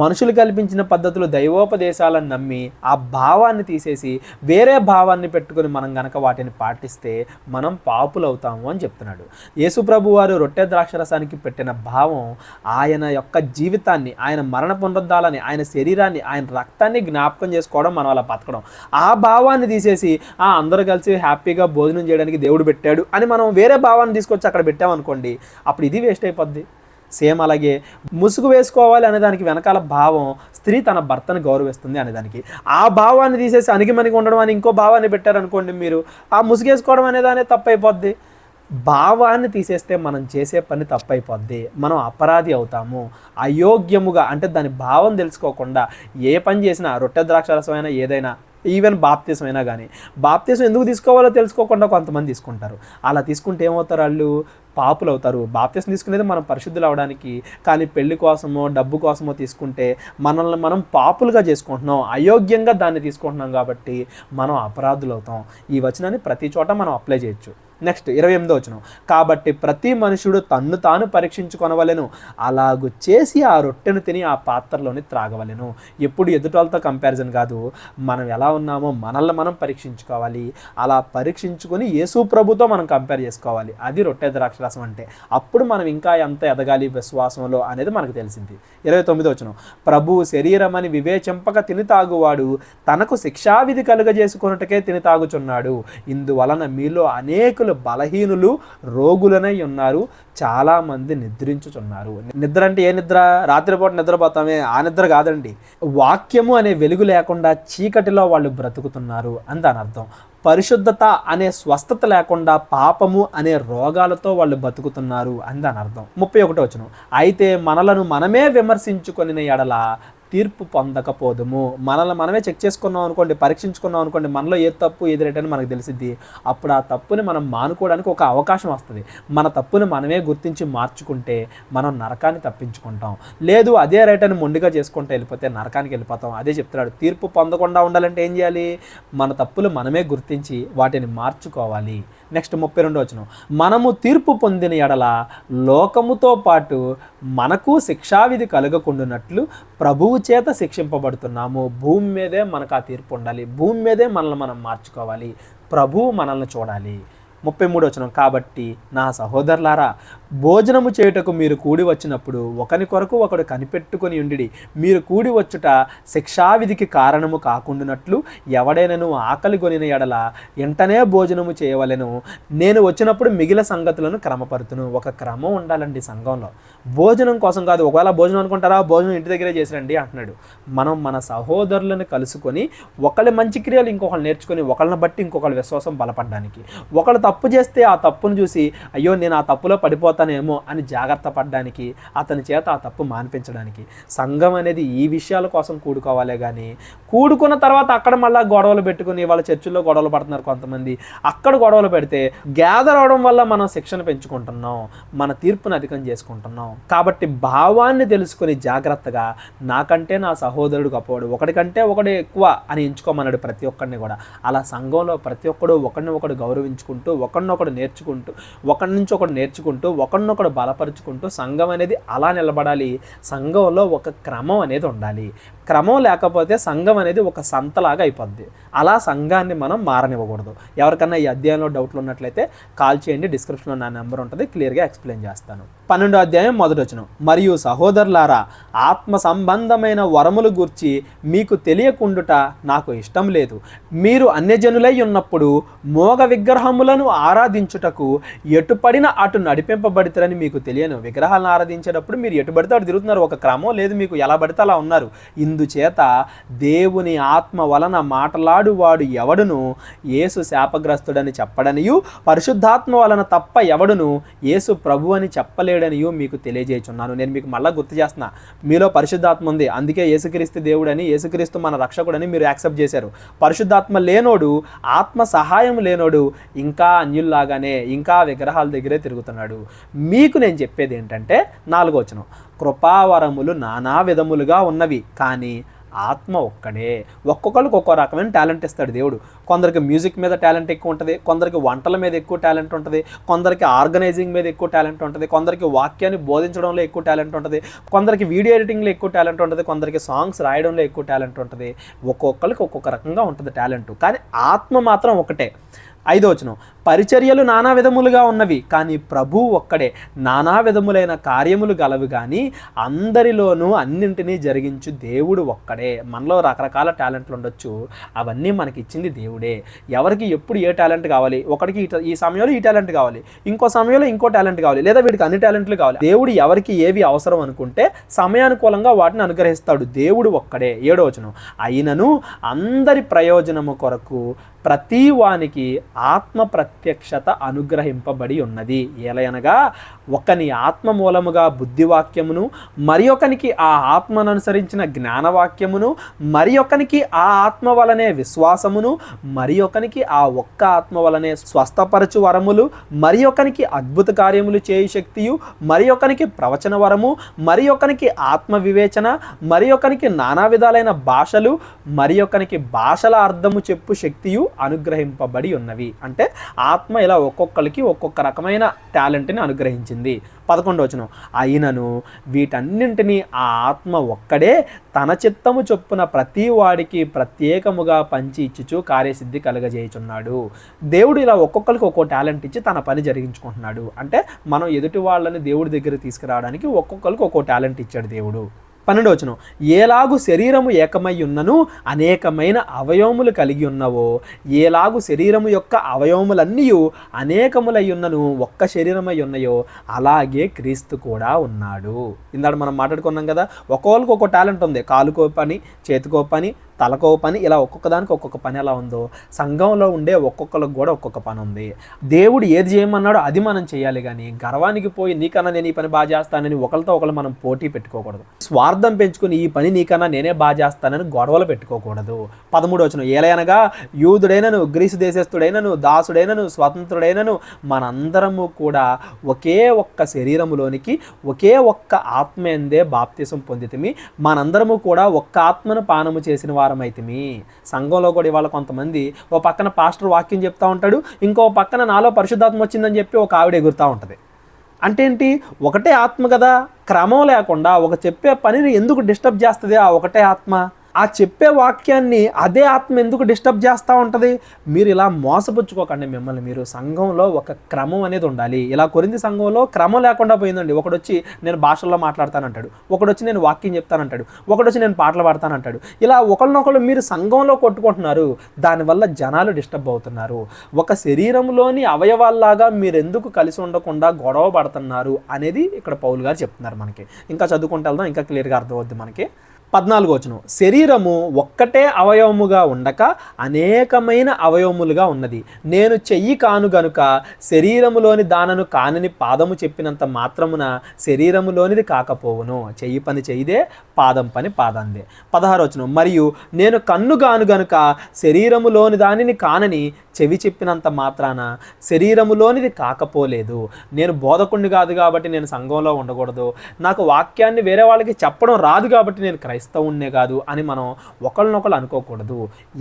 మనుషులు కల్పించిన పద్ధతులు దైవోపదేశాలను నమ్మి ఆ భావాన్ని తీసేసి వేరే భావాన్ని పెట్టుకుని మనం గనక వాటిని పాటిస్తే మనం పాపులు అవుతాము అని చెప్తున్నాడు. యేసుప్రభు వారు రొట్టె ద్రాక్షరసానికి పెట్టిన భావం ఆయన యొక్క జీవితాన్ని, ఆయన మరణ పునరుద్ధాలని, ఆయన శరీరాన్ని, ఆయన రక్తాన్ని జ్ఞాపకం చేసుకోవడం, మనం అలా బతకడం. ఆ భావాన్ని తీసేసి అందరూ కలిసి హ్యాపీగా భోజనం చేయడానికి దేవుడు పెట్టాడు అని మనం వేరే భావాన్ని తీసుకొచ్చి అక్కడ పెట్టామనుకోండి, అప్పుడు ఇది వేస్ట్ అయిపోద్ది. సేమ్ అలాగే ముసుగు వేసుకోవాలి అనేదానికి వెనకాల భావం స్త్రీ తన భర్తను గౌరవిస్తుంది అనేదానికి. ఆ భావాన్ని తీసేసి అణిగిమణిగి ఉండడం అని ఇంకో భావాన్ని పెట్టారనుకోండి, మీరు ఆ ముసుగేసుకోవడం అనేదానే తప్పైపోద్ది. భావాన్ని తీసేస్తే మనం చేసే పని తప్పైపోద్ది, మనం అపరాధి అవుతాము. అయోగ్యముగా అంటే దాని భావం తెలుసుకోకుండా ఏ పని చేసినా, రొట్టె ద్రాక్షరసమైనా ఏదైనా, ఈవెన్ బాప్తిసం అయినా కానీ, బాప్తిసం ఎందుకు తీసుకోవాలో తెలుసుకోకుండా కొంతమంది తీసుకుంటారు. అలా తీసుకుంటే ఏమవుతారు? వాళ్ళు పాపులు అవుతారు. బాప్తిసం తీసుకునేది మనం పరిశుద్ధులు అవడానికి, కానీ పెళ్లి కోసమో డబ్బు కోసమో తీసుకుంటే మనల్ని మనం పాపులుగా చేసుకుంటున్నాం, అయోగ్యంగా దాన్ని తీసుకుంటున్నాం. కాబట్టి మనం అపరాధులు అవుతాం. ఈ వచనాన్ని ప్రతి చోట మనం అప్లై చేయొచ్చు. నెక్స్ట్ 28వ వచనం, కాబట్టి ప్రతి మనుషుడు తన్ను తాను పరీక్షించుకొనవలెను, అలాగు చేసి ఆ రొట్టెను తిని ఆ పాత్రలోని త్రాగవలెను. ఎప్పుడు ఎదుటోళ్ళతో కంపారిజన్ కాదు, మనం ఎలా ఉన్నామో మనల్ని మనం పరీక్షించుకోవాలి. అలా పరీక్షించుకొని యేసు ప్రభుతో మనం కంపేర్ చేసుకోవాలి. అది రొట్టె ద్రాక్షరసం అంటే. అప్పుడు మనం ఇంకా ఎంత ఎదగాలి విశ్వాసంలో అనేది మనకు తెలిసింది. 29వ వచనం, ప్రభువు శరీరమని వివేచింపక తిని తాగువాడు తనకు శిక్షావిధి కలుగజేసుకొనుటకే తిని తాగుచున్నాడు. ఇందువలన మీలో అనేకులు బలహీనులు రోగులనై ఉన్నారు, చాలా మంది నిద్రించుచున్నారు. నిద్ర అంటే ఏ నిద్ర? రాత్రిపూట నిద్రపోతామే ఆ నిద్ర కాదండి. వాక్యము అనే వెలుగు లేకుండా చీకటిలో వాళ్ళు బ్రతుకుతున్నారు అని దాని అర్థం. పరిశుద్ధత అనే స్వస్థత లేకుండా పాపము అనే రోగాలతో వాళ్ళు బతుకుతున్నారు అని దాని అర్థం. 31వ వచనం, అయితే మనలను మనమే విమర్శించుకొనిన ఎడల తీర్పు పొందకపోదుము. మనల్ని మనమే చెక్ చేసుకున్నాం అనుకోండి, పరీక్షించుకున్నాం అనుకోండి, మనలో ఏ తప్పు ఏది రైట్ అని మనకు తెలిసిద్ది. అప్పుడు ఆ తప్పుని మనం మానుకోవడానికి ఒక అవకాశం వస్తుంది. మన తప్పుని మనమే గుర్తించి మార్చుకుంటే మనం నరకాన్ని తప్పించుకుంటాం. లేదు అదే రైట్ అని మొండిగా చేసుకుంటే వెళ్ళిపోతే నరకానికి వెళ్ళిపోతాం. అదే చెప్తున్నాడు. తీర్పు పొందకుండా ఉండాలంటే ఏం చేయాలి? మన తప్పులు మనమే గుర్తించి వాటిని మార్చుకోవాలి. నెక్స్ట్ 32వ వచనం, మనము తీర్పు పొందిన ఎడల లోకముతో పాటు మనకు శిక్షావిధి కలగకుండానట్లు ప్రభువు చేత శిక్షింపబడుతున్నాము. భూమి మీదే మనకు ఆ తీర్పు ఉండాలి, భూమి మీదే మనల్ని మనం మార్చుకోవాలి, ప్రభువు మనల్ని చూడాలి. 33వ వచనం, కాబట్టి నా సహోదరులారా, భోజనము చేయుటకు మీరు కూడి వచ్చినప్పుడు ఒకని కొరకు ఒకడు కనిపెట్టుకొని ఉండిడి. మీరు కూడి వచ్చుట శిక్షావిధికి కారణము కాకుండానట్లు ఎవడైనను ఆకలి కొనిన ఎడల వెంటనే భోజనము చేయవలెను. నేను వచ్చినప్పుడు మిగిలిన సంగతులను క్రమపరుతును. ఒక క్రమం ఉండాలండి సంఘంలో. భోజనం కోసం కాదు. ఒకవేళ భోజనం అనుకుంటారా, భోజనం ఇంటి దగ్గరే చేసిరండి అంటున్నాడు. మనం మన సహోదరులను కలుసుకొని ఒకళ్ళ మంచి క్రియలు ఇంకొకళ్ళు నేర్చుకొని ఒకళ్ళని బట్టి ఇంకొకళ్ళ విశ్వాసం బలపడడానికి, ఒకళ్ళ తప్పు చేస్తే ఆ తప్పును చూసి అయ్యో నేను ఆ తప్పులో పడిపోతానేమో అని జాగ్రత్త పడడానికి, అతని చేత ఆ తప్పు మాన్పించడానికి. సంఘం అనేది ఈ విషయాల కోసం కూడుకోవాలే కానీ కూడుకున్న తర్వాత అక్కడ మళ్ళీ గొడవలు పెట్టుకుని వాళ్ళ చర్చిల్లో గొడవలు పడుతున్నారు కొంతమంది. అక్కడ గొడవలు పెడితే గ్యాదర్ అవడం వల్ల మనం శిక్షణ పెంచుకుంటున్నాం, మన తీర్పును అధికం చేసుకుంటున్నాం. కాబట్టి భావాన్ని తెలుసుకొని జాగ్రత్తగా నాకంటే నా సహోదరుడు గొప్పవాడు, ఒకడికంటే ఒకడు ఎక్కువ అని ఎంచుకోమన్నాడు ప్రతి ఒక్కడిని కూడా. అలా సంఘంలో ప్రతి ఒక్కడు ఒకడినొకడు గౌరవించుకుంటూ, ఒకడినొకడు నేర్చుకుంటూ, ఒకడి నుంచి ఒకడు నేర్చుకుంటూ, ఒకడినొకడు బలపరుచుకుంటూ సంఘం అనేది అలా నిలబడాలి. సంఘంలో ఒక క్రమం అనేది ఉండాలి. క్రమం లేకపోతే సంఘం అనేది ఒక సంతలాగా అయిపోద్ది. అలా సంఘాన్ని మనం మారనివ్వకూడదు. ఎవరికన్నా ఈ అధ్యాయంలో డౌట్లు ఉన్నట్లయితే కాల్ చేయండి, డిస్క్రిప్షన్లో నా నెంబర్ ఉంటుంది, క్లియర్గా ఎక్స్ప్లెయిన్ చేస్తాను. 12వ అధ్యాయం 1వ వచనం, మరియు సహోదరులారా, ఆత్మ సంబంధమైన వరములు గూర్చి మీకు తెలియకుండుట నాకు ఇష్టం లేదు. మీరు అన్యజనులై ఉన్నప్పుడు మోగ విగ్రహములను ఆరాధించుటకు ఎటుపడిన అటు నడిపింపబడతారని మీకు తెలియను. విగ్రహాలను ఆరాధించేటప్పుడు మీరు ఎటు పడితే అటు తిరుగుతున్నారు, ఒక క్రమం లేదు, మీకు ఎలా పడితే అలా ఉన్నారు. ఇందుచేత దేవుని ఆత్మ వలన మాటలాడువాడు ఎవడును యేసు శాపగ్రస్తుడని చెప్పడనియు, పరిశుద్ధాత్మ వలన తప్ప ఎవడును యేసు ప్రభు అని చెప్పలేడనియు మీకు తెలియజేయుచున్నాను. నేను మీకు మళ్ళీ గుర్తు చేస్తున్నా, మీలో పరిశుద్ధాత్మ ఉంది, అందుకే యేసుక్రీస్తు దేవుడని, యేసుక్రీస్తు మన రక్షకుడని మీరు యాక్సెప్ట్ చేశారు. పరిశుద్ధాత్మ లేనోడు, ఆత్మ సహాయం లేనోడు ఇంకా అన్యుల్లాగానే ఇంకా విగ్రహాల దగ్గరే తిరుగుతున్నాడు. మీకు నేను చెప్పేది ఏంటంటే 4వ వచనం, కృపావరములు నానా విధములుగా ఉన్నవి కానీ ఆత్మ ఒక్కడే. ఒక్కొక్కరికి ఒక్కో రకమైన టాలెంట్ ఇస్తాడు దేవుడు. కొందరికి మ్యూజిక్ మీద టాలెంట్ ఎక్కువ ఉంటుంది, కొందరికి వంటల మీద ఎక్కువ టాలెంట్ ఉంటుంది, కొందరికి ఆర్గనైజింగ్ మీద ఎక్కువ టాలెంట్ ఉంటుంది, కొందరికి వాక్యాన్ని బోధించడంలో ఎక్కువ టాలెంట్ ఉంటుంది, కొందరికి వీడియో ఎడిటింగ్లో ఎక్కువ టాలెంట్ ఉంటుంది, కొందరికి సాంగ్స్ రాయడంలో ఎక్కువ టాలెంట్ ఉంటుంది. ఒక్కొక్కరికి ఒక్కొక్క రకంగా ఉంటుంది టాలెంట్, కానీ ఆత్మ మాత్రం ఒకటే. 5వ వచనం, పరిచర్యలు నానా విధములుగా ఉన్నవి కానీ ప్రభువు ఒక్కడే. నానా విధములైన కార్యములు గలవి కానీ అందరిలోనూ అన్నింటినీ జరిగించు దేవుడు ఒక్కడే. మనలో రకరకాల టాలెంట్లు ఉండొచ్చు, అవన్నీ మనకి ఇచ్చింది దేవుడే. ఎవరికి ఎప్పుడు ఏ టాలెంట్ కావాలి, ఒకటికి ఈ సమయంలో ఈ టాలెంట్ కావాలి, ఇంకో సమయంలో ఇంకో టాలెంట్ కావాలి, లేదా వీడికి అన్ని టాలెంట్లు కావాలి. దేవుడు ఎవరికి ఏవి అవసరం అనుకుంటే సమయానుకూలంగా వాటిని అనుగ్రహిస్తాడు. దేవుడు ఒక్కడే. 7వ వచనం, అయినను అందరి ప్రయోజనము కొరకు ప్రతి వానికి ఆత్మ ప్రత్యక్షత అనుగ్రహింపబడి ఉన్నది. ఏలయనగా ఒకని ఆత్మ మూలముగా బుద్ధివాక్యమును, మరి ఒకనికి ఆ ఆత్మను అనుసరించిన జ్ఞానవాక్యమును, మరి ఒకనికి ఆ ఆత్మ వలనే విశ్వాసమును, మరి ఒకనికి ఆ ఒక్క ఆత్మ వలనే స్వస్థపరచు వరములు, మరి ఒకనికి అద్భుత కార్యములు చేయు శక్తియు, మరి ఒకనికి ప్రవచన వరము, మరి ఒకనికి ఆత్మ వివేచన, మరి ఒకనికి నానా విధాలైన భాషలు, మరి ఒకనికి భాషల అర్థము చెప్పు శక్తియు అనుగ్రహింపబడి ఉన్నవి. అంటే ఆత్మ ఇలా ఒక్కొక్కరికి ఒక్కొక్క రకమైన టాలెంట్ని అనుగ్రహించింది. 11వ వచనం, అయినను వీటన్నింటినీ ఆ ఆత్మ ఒక్కడే తన చిత్తము చొప్పున ప్రతి వాడికి ప్రత్యేకముగా పంచి ఇచ్చుచు కార్యసిద్ధి కలుగజేయుచున్నాడు. దేవుడు ఇలా ఒక్కొక్కరికి ఒక్కో టాలెంట్ ఇచ్చి తన పని జరిగించుకుంటున్నాడు. అంటే మనం ఎదుటి వాళ్ళని దేవుడి దగ్గర తీసుకురావడానికి ఒక్కొక్కరికి ఒక్కో టాలెంట్ ఇచ్చాడు దేవుడు. 12వ వచనం, ఏలాగు శరీరము ఏకమై ఉన్నను అనేకమైన అవయవములు కలిగి ఉన్నవో, ఏలాగు శరీరము యొక్క అవయవములన్నీ అనేకములై ఉన్నను ఒక్క శరీరమై ఉన్నాయో, అలాగే క్రీస్తు కూడా ఉన్నాడు. ఇందాక మనం మాట్లాడుకున్నాం కదా, ఒక్కొక్కరికి ఒక్కో టాలెంట్ ఉంది. కాలుకో పని, చేతికో పని, తలకో పని, ఇలా ఒక్కొక్క దానికి ఒక్కొక్క పని ఎలా ఉందో సంఘంలో ఉండే ఒక్కొక్కరికి కూడా ఒక్కొక్క పని ఉంది. దేవుడు ఏది చేయమన్నాడో అది మనం చేయాలి, కానీ గర్వానికి పోయి నీకన్నా నేను ఈ పని బాగా చేస్తానని ఒకరితో ఒకరు మనం పోటీ పెట్టుకోకూడదు. స్వార్థం పెంచుకుని ఈ పని నీకన్నా నేనే బాగా చేస్తానని గొడవలు పెట్టుకోకూడదు. 13వ వచనం, ఏలయనగా యూదుడైనను, గ్రీసు దేశస్థుడైనను, దాసుడైనను, స్వతంత్రుడైనను మనందరము కూడా ఒకే ఒక్క శరీరములోనికి ఒకే ఒక్క ఆత్మ ఎందే బాప్తిసం పొందితిమి, మనందరము కూడా ఒక్క ఆత్మను పానము చేసిన వారమైతిమి. సంఘంలో కూడా ఇవాళ కొంతమంది ఓ పక్కన పాస్టర్ వాక్యం చెప్తా ఉంటాడు, ఇంకో పక్కన నాలో పరిశుద్ధాత్మ వచ్చిందని చెప్పి ఒక ఆవిడ ఎగురుతూ ఉంటుంది. అంటే ఏంటి? ఒకటే ఆత్మ కదా, క్రమం లేకుండా ఒక చెప్పే పనిని ఎందుకు డిస్టర్బ్ చేస్తుంది ఆ ఒకటే ఆత్మ? ఆ చెప్పే వాక్యాన్ని అదే ఆత్మ ఎందుకు డిస్టర్బ్ చేస్తూ ఉంటుంది? మీరు ఇలా మోసపుచ్చుకోకండి మిమ్మల్ని మీరు. సంఘంలో ఒక క్రమం అనేది ఉండాలి. ఇలా కొరింథీ సంఘంలో క్రమం లేకుండా పోయిందండి. ఒకడొచ్చి నేను భాషల్లో మాట్లాడతానంటాడు, ఒకడొచ్చి నేను వాక్యం చెప్తానంటాడు, ఒకడొచ్చి నేను పాటలు పాడతానంటాడు. ఇలా ఒకళ్ళనొకళ్ళు మీరు సంఘంలో కొట్టుకుంటున్నారు, దానివల్ల జనాలు డిస్టర్బ్ అవుతున్నారు. ఒక శరీరంలోని అవయవాల్లాగా మీరు ఎందుకు కలిసి ఉండకుండా గొడవ పడుతున్నారు అనేది ఇక్కడ పౌలు గారు చెప్తున్నారు మనకి. ఇంకా చదువుకుంటూ వెళ్దాం, ఇంకా క్లియర్గా అర్థమవుద్ది మనకి. 14వ వచనం, శరీరము ఒక్కటే అవయవముగా ఉండక అనేకమైన అవయవములుగా ఉన్నది. నేను చెయ్యి కాను గనుక శరీరములోని దానను కానని పాదము చెప్పినంత మాత్రమున శరీరములోనిది కాకపోవును. చెయ్యి పని చెయ్యిదే, పాదం పని పాదందే. 16వ వచనం, మరియు నేను కన్ను గాను గనుక శరీరములోని దానిని కానని చెవి చెప్పినంత మాత్రాన శరీరములోనిది కాకపోలేదు. నేను బోధకుణ్ణి కాదు కాబట్టి నేను సంఘంలో ఉండకూడదు, నాకు వాక్యాన్ని వేరే వాళ్ళకి చెప్పడం రాదు కాబట్టి నేను క్రైస్తవుణ్ణే కాదు అని మనం ఒకళ్ళనొకళ్ళు అనుకోకూడదు.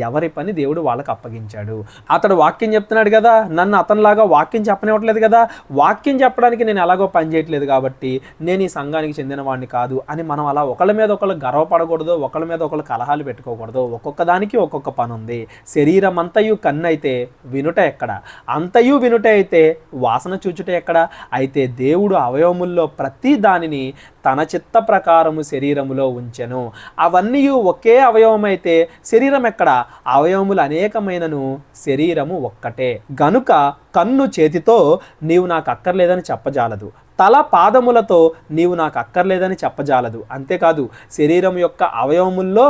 ఎవరి పని దేవుడు వాళ్ళకి అప్పగించాడు. అతడు వాక్యం చెప్తున్నాడు కదా, నన్ను అతనిలాగా వాక్యం చెప్పనివ్వట్లేదు కదా, వాక్యం చెప్పడానికి నేను ఎలాగో పని చేయట్లేదు కాబట్టి నేను ఈ సంఘానికి చెందిన వాడిని కాదు అని మనం అలా ఒకళ్ళ మీద ఒకళ్ళు గర్వపడకూడదు, ఒకళ్ళ మీద ఒకళ్ళు కలహాలు పెట్టుకోకూడదు. ఒక్కొక్క దానికి ఒక్కొక్క పని ఉంది. శరీరం అంతయు కన్ను అయితే వినుట ఎక్కడ, అంతయు వినుట అయితే వాసన చూచుట ఎక్కడ? అయితే దేవుడు అవయవముల్లో ప్రతి దానిని తన చిత్త ప్రకారము శరీరములో ఉంచెను. అవన్నీ ఒకే అవయవమైతే శరీరం ఎక్కడ? అవయవములు అనేకమైనను శరీరము ఒక్కటే. గనుక కన్ను చేతితో నీవు నాకు అక్కర్లేదని చెప్పజాలదు, తల పాదములతో నీవు నాకు అక్కర్లేదని చెప్పజాలదు. అంతేకాదు శరీరం యొక్క అవయవముల్లో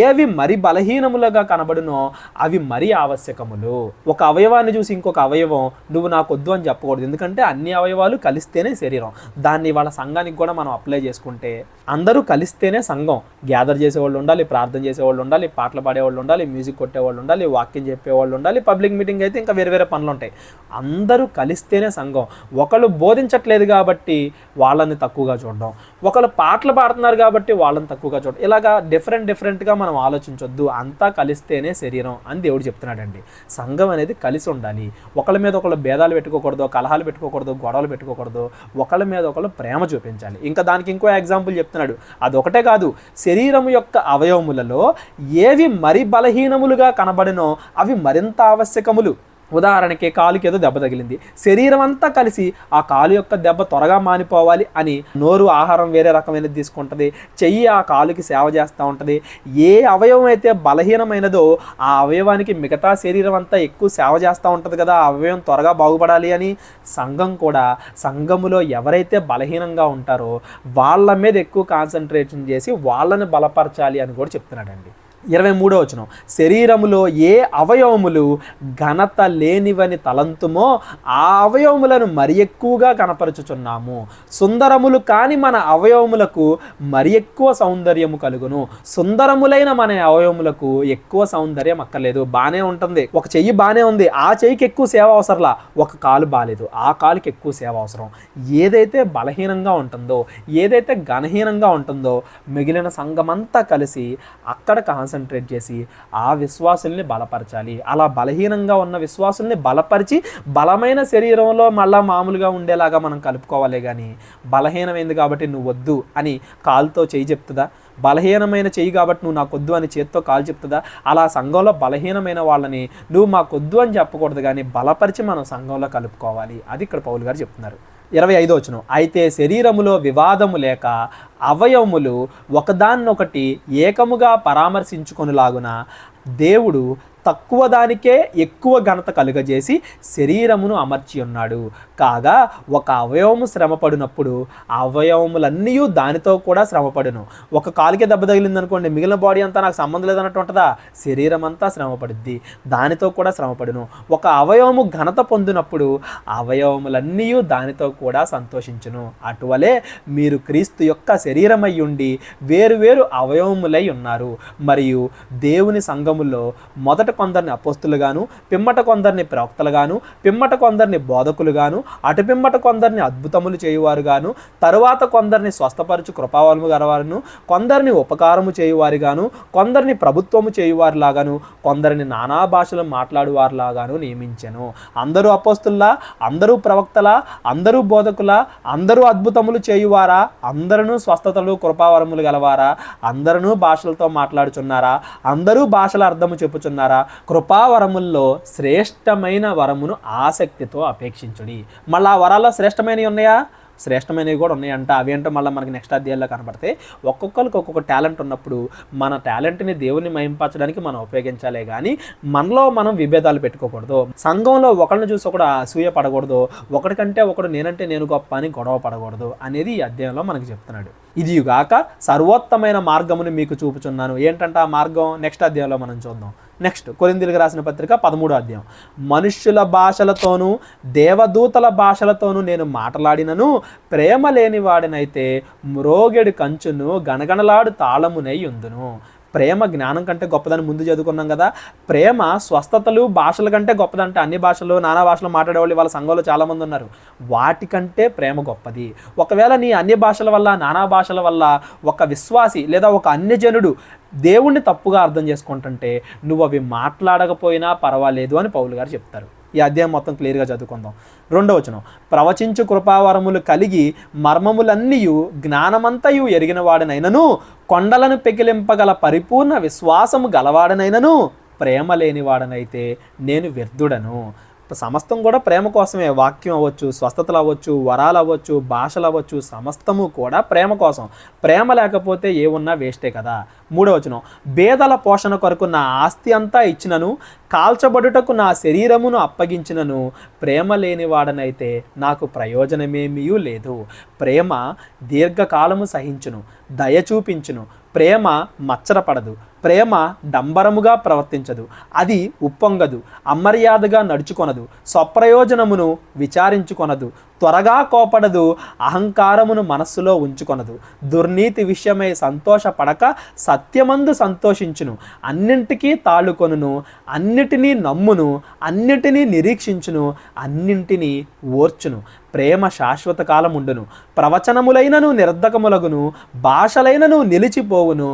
ఏవి మరి బలహీనములుగా కనబడునో అవి మరి ఆవశ్యకములు. ఒక అవయవాన్ని చూసి ఇంకొక అవయవం నువ్వు నాకు వద్దు అని చెప్పకూడదు. ఎందుకంటే అన్ని అవయవాలు కలిస్తేనే శరీరం. దాన్ని వాళ్ళ సంఘానికి కూడా మనం అప్లై చేసుకుంటే అందరూ కలిస్తేనే సంఘం. గ్యాదర్ చేసేవాళ్ళు ఉండాలి, ప్రార్థన చేసేవాళ్ళు ఉండాలి, పాటలు పాడేవాళ్ళు ఉండాలి, మ్యూజిక్ కొట్టేవాళ్ళు ఉండాలి, వాక్యం చెప్పేవాళ్ళు ఉండాలి, పబ్లిక్ మీటింగ్ అయితే ఇంకా వేరే వేరే పనులు ఉంటాయి. అందరూ కలిస్తేనే సంఘం. ఒకళ్ళు బోధించట్లేదు కాబట్టి వాళ్ళని తక్కువగా చూడడం, ఒకళ్ళు పాటలు పాడుతున్నారు కాబట్టి వాళ్ళని తక్కువగా చూడడం, ఇలాగా డిఫరెంట్గా మనం ఆలోచించొద్దు. అంతా కలిస్తేనే శరీరం అని దేవుడు చెప్తున్నాడండి. సంఘం అనేది కలిసి ఉండాలి. ఒకళ్ళ మీద ఒకళ్ళు భేదాలు పెట్టుకోకూడదు, కలహాలు పెట్టుకోకూడదు, గొడవలు పెట్టుకోకూడదు. ఒకళ్ళ మీద ఒకళ్ళు ప్రేమ చూపించాలి. ఇంకా దానికి ఇంకో ఎగ్జాంపుల్ చెప్తున్నాడు. అదొకటే కాదు, శరీరం యొక్క అవయవములలో ఏవి మరి బలహీనములుగా కనబడినో అవి మరింత ఆవశ్యకములు. ఉదాహరణకి కాలుకి ఏదో దెబ్బ తగిలింది, శరీరం అంతా కలిసి ఆ కాలు యొక్క దెబ్బ త్వరగా మానిపోవాలి అని నోరు ఆహారం వేరే రకమైనది తీసుకుంటుంది, చెయ్యి ఆ కాలుకి సేవ చేస్తూ ఉంటుంది. ఏ అవయవం అయితే బలహీనమైనదో ఆ అవయవానికి మిగతా శరీరం అంతా ఎక్కువ సేవ చేస్తూ ఉంటుంది కదా, ఆ అవయవం త్వరగా బాగుపడాలి అని. సంఘం కూడా, సంఘములో ఎవరైతే బలహీనంగా ఉంటారో వాళ్ళ మీద ఎక్కువ కాన్సన్ట్రేషన్ చేసి వాళ్ళని బలపరచాలి అని కూడా చెప్తున్నాడండి. 23వ వచనం, శరీరములో ఏ అవయవములు ఘనత లేనివని తలంతుమో ఆ అవయవములను మరి ఎక్కువగా కనపరచుచున్నాము. సుందరములు కాని మన అవయవములకు మరి ఎక్కువ సౌందర్యము కలుగును. సుందరములైన మన అవయవములకు ఎక్కువ సౌందర్యం అక్కర్లేదు. బాగానే ఉంటుంది, ఒక చెయ్యి బాగానే ఉంది, ఆ చెయ్యికి ఎక్కువ సేవ అవసరంలా. ఒక కాలు బాగాలేదు, ఆ కాలుకి ఎక్కువ సేవ అవసరం. ఏదైతే బలహీనంగా ఉంటుందో, ఏదైతే ఘనహీనంగా ఉంటుందో మిగిలిన సంఘమంతా కలిసి అక్కడ కాన్సన్ట్రేట్ చేసి ఆ విశ్వాసుల్ని బలపరచాలి. అలా బలహీనంగా ఉన్న విశ్వాసుల్ని బలపరిచి బలమైన శరీరంలో మళ్ళా మామూలుగా ఉండేలాగా మనం కలుపుకోవాలి. కానీ బలహీనమైంది కాబట్టి నువ్వు వద్దు అని కాలుతో చెయ్యి చెప్తుందా? బలహీనమైన చెయ్యి కాబట్టి నువ్వు నాకు వద్దు అని చేత్తో కాలు చెప్తుందా? అలా సంఘంలో బలహీనమైన వాళ్ళని నువ్వు మాకు వద్దు అని చెప్పకూడదు, కానీ బలపరిచి మనం సంఘంలో కలుపుకోవాలి. అది ఇక్కడ పౌలు గారు చెప్తున్నారు. 25వ వచనం, అయితే శరీరములో వివాదము లేక అవయవములు ఒకదాన్నొకటి ఏకముగా పరామర్శించుకొనులాగున దేవుడు తక్కువ దానికే ఎక్కువ ఘనత కలుగజేసి శరీరమును అమర్చి ఉన్నాడు. కాగా ఒక అవయవము శ్రమపడినప్పుడు అవయవములన్నీ దానితో కూడా శ్రమపడును. ఒక కాలుకే దెబ్బ తగిలింది అనుకోండి, మిగిలిన బాడీ అంతా నాకు సంబంధం లేదన్నట్టు ఉంటుందా? శరీరం అంతా శ్రమపడుద్ది, దానితో కూడా శ్రమపడును. ఒక అవయవము ఘనత పొందినప్పుడు అవయవములన్నీ దానితో కూడా సంతోషించును. అటువలే మీరు క్రీస్తు యొక్క శరీరమై ఉండి వేరు వేరు అవయవములై ఉన్నారు. మరియు దేవుని సంఘములో మొదట కొందరిని అపోస్తులుగాను, పిమ్మట కొందరిని ప్రవక్తలుగాను, పిమ్మట కొందరిని బోధకులుగాను, అటు పిమ్మట కొందరిని అద్భుతములు చేయువారుగాను, తరువాత కొందరిని స్వస్థపరచు కృపావరము గలవారును, కొందరిని ఉపకారము చేయువారుగాను, కొందరిని ప్రభుత్వము చేయువారులాగాను, కొందరిని నానా భాషలు మాట్లాడువారులాగాను నియమించెను. అందరూ అపోస్తుల్లా? అందరూ ప్రవక్తలా? అందరూ బోధకులా? అందరూ అద్భుతములు చేయువారా? అందరూ స్వస్థతలు కృపావరములు గలవారా? అందరూ భాషలతో మాట్లాడుచున్నారా? అందరూ భాషల అర్థము చెప్పుచున్నారా? కృపావరముల్లో శ్రేష్టమైన వరమును ఆసక్తితో అపేక్షించుడి. మళ్ళీ ఆ వరాల్లో శ్రేష్టమైనవి ఉన్నాయా? శ్రేష్టమైనవి కూడా ఉన్నాయంట. అవి ఏంటో మళ్ళీ మనకి నెక్స్ట్ అధ్యాయంలో కనబడతాయి. ఒక్కొక్కరికి ఒక్కొక్క టాలెంట్ ఉన్నప్పుడు మన టాలెంట్ని దేవుని మహింపరచడానికి మనం ఉపయోగించాలే కానీ మనలో మనం విభేదాలు పెట్టుకోకూడదు. సంఘంలో ఒకరిని చూసి ఒకడు అసూయ పడకూడదు, ఒకటికంటే ఒకడు నేనంటే నేను గొప్ప అని గొడవ పడకూడదు అనేది ఈ అధ్యాయంలో మనకి చెప్తున్నాడు. ఇదిగాక సర్వోత్తమైన మార్గముని మీకు చూపుచున్నాను. ఏంటంటే ఆ మార్గం నెక్స్ట్ అధ్యాయంలో మనం చూద్దాం. నెక్స్ట్ కొరింథీయులకు రాసిన పత్రిక 13వ అధ్యాయం. మనుష్యుల భాషలతోనూ దేవదూతల భాషలతోనూ నేను మాట్లాడినను ప్రేమ లేని వాడినైతే మ్రోగెడు కంచును గణగణలాడు తాళమునై ఉందును. ప్రేమ జ్ఞానం కంటే గొప్పదని ముందు చదువుకున్నాం కదా. ప్రేమ స్వస్థతలు భాషల కంటే గొప్పదంటే అన్ని భాషలు నానా భాషలు మాట్లాడేవాళ్ళు వాళ్ళ సంఘంలో చాలామంది ఉన్నారు. వాటికంటే ప్రేమ గొప్పది. ఒకవేళ నీ అన్ని భాషల వల్ల నానా భాషల వల్ల ఒక విశ్వాసి లేదా ఒక అన్యజనుడు దేవుణ్ణి తప్పుగా అర్థం చేసుకుంటుంటే నువ్వు అవి మాట్లాడకపోయినా పర్వాలేదు అని పౌలు గారు చెప్తారు. ఈ అధ్యాయం మొత్తం క్లియర్గా చదువుకుందాం. 2వ వచనం. ప్రవచించు కృపావరములు కలిగి మర్మములన్నీయు జ్ఞానమంతయు ఎరిగిన వాడనైనను కొండలను పెకిలింపగల పరిపూర్ణ విశ్వాసము గలవాడనైనను ప్రేమ లేనివాడనైతే నేను వ్యర్థుడను. సమస్తం కూడా ప్రేమ కోసమే. వాక్యం అవ్వచ్చు, స్వస్థతలు అవ్వచ్చు, వరాలు అవ్వచ్చు, భాషలు అవ్వచ్చు, సమస్తము కూడా ప్రేమ కోసం. ప్రేమ లేకపోతే ఏ ఉన్నా వేస్టే కదా. 3వ వచనం. బేదల పోషణ కొరకు నా ఆస్తి అంతా ఇచ్చినను కాల్చబడుటకు నా శరీరమును అప్పగించినను ప్రేమ లేనివాడనైతే నాకు ప్రయోజనమేమీ లేదు. ప్రేమ దీర్ఘకాలము సహించును, దయ చూపించును. ప్రేమ మచ్చరపడదు. ప్రేమ డంబరముగా ప్రవర్తించదు. అది ఉప్పొంగదు, అమర్యాదగా నడుచుకొనదు, స్వప్రయోజనమును విచారించుకొనదు, త్వరగా కోపడదు, అహంకారమును మనస్సులో ఉంచుకొనదు, దుర్నీతి విషయమై సంతోషపడక సత్యమందు సంతోషించును, అన్నింటికీ తాళుకొనును, అన్నిటినీ నమ్మును, అన్నిటినీ నిరీక్షించును, అన్నింటినీ ఓర్చును. ప్రేమ శాశ్వత కాలముండును. ప్రవచనములైనను నిరర్ధకములగును, భాషలైనను నిలిచిపోవును,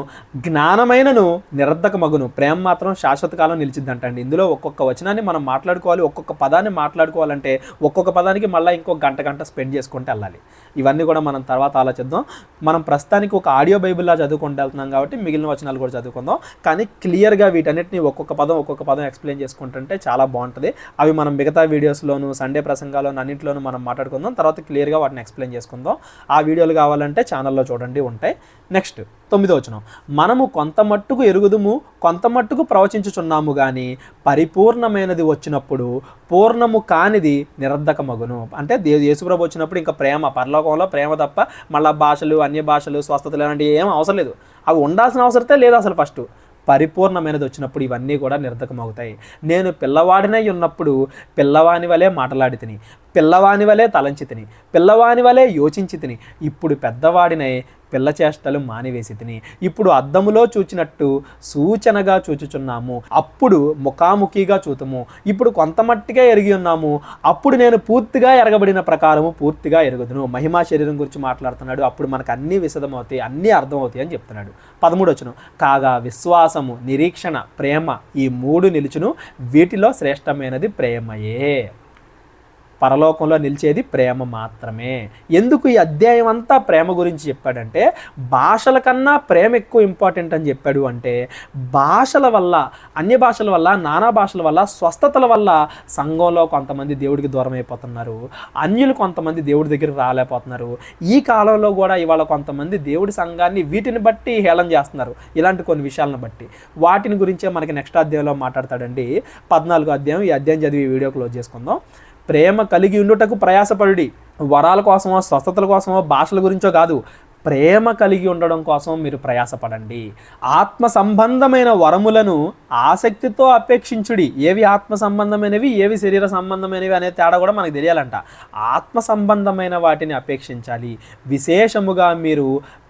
జ్ఞానమైనను నిరర్ధకమగును. ప్రేమ మాత్రం శాశ్వత కాలం నిలిచిద్దంటండి. ఇందులో ఒక్కొక్క వచనాన్ని మనం మాట్లాడుకోవాలి. ఒక్కొక్క పదాన్ని మాట్లాడుకోవాలంటే ఒక్కొక్క పదానికి మళ్ళీ ఇంకో గంట స్పెండ్ చేసుకుంటూ వెళ్ళాలి. ఇవన్నీ కూడా మనం తర్వాత ఆలోచిద్దాం. మనం ప్రస్తుతానికి ఒక ఆడియో బైబిల్లా చదువుకుంటూ వెళ్తున్నాం కాబట్టి మిగిలిన వచనాలు కూడా చదువుకుందాం. కానీ క్లియర్గా వీటన్నిటిని ఒక్కొక్క పదం ఎక్స్ప్లెయిన్ చేసుకుంటుంటే చాలా బాగుంటుంది. అవి మనం మిగతా వీడియోస్లోను సండే ప్రసంగాల్లోను అన్నింటిలోనూ మనం మాట్లాడుకుందాం. తర్వాత క్లియర్గా వాటిని ఎక్స్ప్లెయిన్ చేసుకుందాం. ఆ వీడియోలు కావాలంటే ఛానల్లో చూడండి, ఉంటాయి. నెక్స్ట్ 9వ వచనం. మనము కొంత మట్టుకు ఎరుగుదుము, కొంత మట్టుకు ప్రవచించుచున్నాము కానీ పరిపూర్ణమైనది వచ్చినప్పుడు పూర్ణము కానిది నిరర్ధకమగును. అంటే యేసుప్రభు వచ్చినప్పుడు ఇంకా ప్రేమ, పరలోకంలో ప్రేమ తప్ప మళ్ళీ భాషలు, అన్య భాషలు, స్వస్థతలు అలాంటివి ఏం అవసరం లేదు. అవి ఉండాల్సిన అవసరతే లేదు అసలు. ఫస్ట్ పరిపూర్ణమైనది వచ్చినప్పుడు ఇవన్నీ కూడా నిరర్ధకమవుతాయి. నేను పిల్లవాడినై ఉన్నప్పుడు పిల్లవాని వలె మాట్లాడి తిని, పిల్లవాని వలె తలంచి తిని, పిల్లవాని వలె యోచించి తిని, ఇప్పుడు పెద్దవాడినై పిల్ల చేష్టలు మానివేసి తిని, ఇప్పుడు అద్దములో చూచినట్టు సూచనగా చూచుచున్నాము, అప్పుడు ముఖాముఖిగా చూతుము, ఇప్పుడు కొంతమట్టిగా ఎరిగి ఉన్నాము, అప్పుడు నేను పూర్తిగా ఎరగబడిన ప్రకారము పూర్తిగా ఎరుగుదును. మహిమా శరీరం గురించి మాట్లాడుతున్నాడు. అప్పుడు మనకు అన్నీ విశదమవుతాయి, అన్నీ అర్థమవుతాయి అని చెప్తున్నాడు. 13వ వచనం. కాగా విశ్వాసము, నిరీక్షణ, ప్రేమ ఈ 3 నిలుచును. వీటిలో శ్రేష్టమైనది ప్రేమయే. పరలోకంలో నిలిచేది ప్రేమ మాత్రమే. ఎందుకు ఈ అధ్యాయం అంతా ప్రేమ గురించి చెప్పాడంటే భాషల కన్నా ప్రేమ ఎక్కువ ఇంపార్టెంట్ అని చెప్పాడు. అంటే భాషల వల్ల, అన్య భాషల వల్ల, నానా భాషల వల్ల, స్వస్థతల వల్ల సంఘంలో కొంతమంది దేవుడికి దూరం అయిపోతున్నారు. అన్యులు కొంతమంది దేవుడి దగ్గరికి రాలేకపోతున్నారు. ఈ కాలంలో కూడా ఇవాళ కొంతమంది దేవుడి సంఘాన్ని వీటిని బట్టి హేళన చేస్తున్నారు. ఇలాంటి కొన్ని విషయాలను బట్టి వాటిని గురించే మనకి నెక్స్ట్ అధ్యాయంలో మాట్లాడతాడండి. 14వ అధ్యాయం. ఈ అధ్యాయం చదివి వీడియో క్లోజ్ చేసుకుందాం. ప్రేమ కలిగి ఉండుటకు ప్రయాసపడుడి. వరాల కోసమో, స్వస్థతల కోసమో, భాషల గురించో కాదు, ప్రేమ కలిగి ఉండడం కోసం మీరు ప్రయాసపడండి. ఆత్మ సంబంధమైన వరములను ఆసక్తితో అపేక్షించుడి. ఏవి ఆత్మ సంబంధమైనవి, ఏవి శరీర సంబంధమైనవి అనే తేడా కూడా మనకు తెలియాలంట. ఆత్మ సంబంధమైన వాటిని అపేక్షించాలి. విశేషముగా మీరు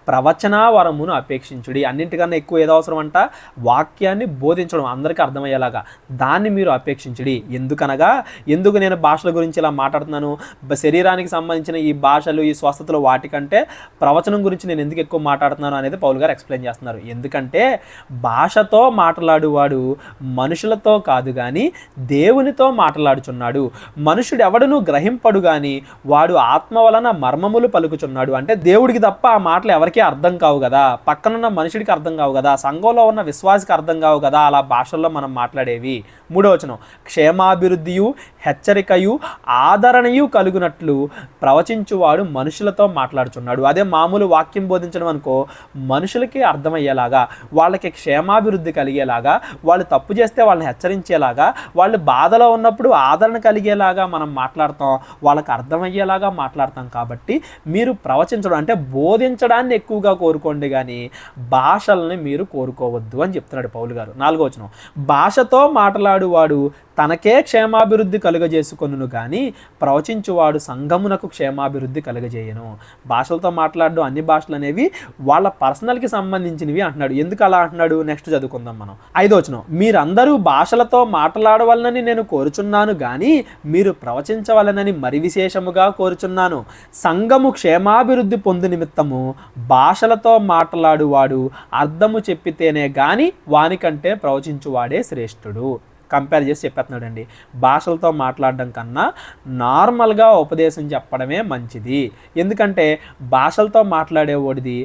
ప్రవచన వరమును అపేక్షించుడి. అన్నింటికన్నా ఎక్కువ ఏదో అవసరం అంట, వాక్యాన్ని బోధించడం, అందరికీ అర్థమయ్యేలాగా దాన్ని మీరు అపేక్షించుడి. ఎందుకు నేను భాషల గురించి ఇలా మాట్లాడుతున్నాను, శరీరానికి సంబంధించిన ఈ భాషలు, ఈ స్వస్థతలు వాటికంటే ప్రవచనం గురించి నేను ఎందుకు ఎక్కువ మాట్లాడుతున్నాను అనేది పౌలు గారు ఎక్స్ప్లెయిన్ చేస్తున్నారు. ఎందుకంటే భాషతో మాట్లాడువాడు మనుషులతో కాదు కానీ దేవునితో మాట్లాడుచున్నాడు. మనుషుడు ఎవడును గ్రహింపడు కానీ వాడు ఆత్మ వలన మర్మములు పలుకుచున్నాడు. అంటే దేవుడికి తప్ప ఆ మాటలు ఎవరికి ఎవరికీ అర్థం కావు కదా, పక్కనున్న మనుషుడికి అర్థం కావు కదా, సంఘంలో ఉన్న విశ్వాసికి అర్థం కావు కదా అలా భాషల్లో మనం మాట్లాడేవి. 3వ వచనం, క్షేమాభివృద్ధియు హెచ్చరికయు ఆదరణయు కలుగునట్లు ప్రవచించువాడు మనుషులతో మాట్లాడుచున్నాడు. అదే మామూలు వాక్యం బోధించడం అనుకో, మనుషులకి అర్థమయ్యేలాగా, వాళ్ళకి క్షేమాభివృద్ధి కలిగేలాగా, వాళ్ళు తప్పు చేస్తే వాళ్ళని హెచ్చరించేలాగా, వాళ్ళు బాధలో ఉన్నప్పుడు ఆదరణ కలిగేలాగా మనం మాట్లాడతాం, వాళ్ళకి అర్థమయ్యేలాగా మాట్లాడతాం. కాబట్టి మీరు ప్రవచించడం అంటే బోధించడాన్ని ఎక్కువగా కోరుకోండి కానీ భాషల్ని మీరు కోరుకోవద్దు అని చెప్తున్నాడు పౌలు గారు. 4వ వచనం, భాషతో మాట్లాడువాడు తనకే క్షేమాభివృద్ధి కలుగజేసుకొనును కానీ ప్రవచించువాడు సంఘమునకు క్షేమాభివృద్ధి కలుగజేయను. భాషలతో మాట్లాడడం, అన్ని భాషలు అనేవి వాళ్ళ పర్సనల్కి సంబంధించినవి అంటున్నాడు. ఎందుకు అలా అంటున్నాడు నెక్స్ట్ చదువుకుందాం మనం. 5వ వచనం, మీరందరూ భాషలతో మాట్లాడవలనని నేను కోరుచున్నాను కానీ మీరు ప్రవచించవలనని మరి విశేషముగా కోరుచున్నాను. సంఘము క్షేమాభివృద్ధి పొందు నిమిత్తము భాషలతో మాట్లాడువాడు అర్థము చెప్పితేనే గాని వానికంటే ప్రవచించువాడే శ్రేష్ఠుడు. కంపేర్ చేసి చెప్పేస్తున్నాడండి. భాషలతో మాట్లాడడం కన్నా నార్మల్గా ఉపదేశం చెప్పడమే మంచిది. ఎందుకంటే భాషలతో మాట్లాడేవాడిది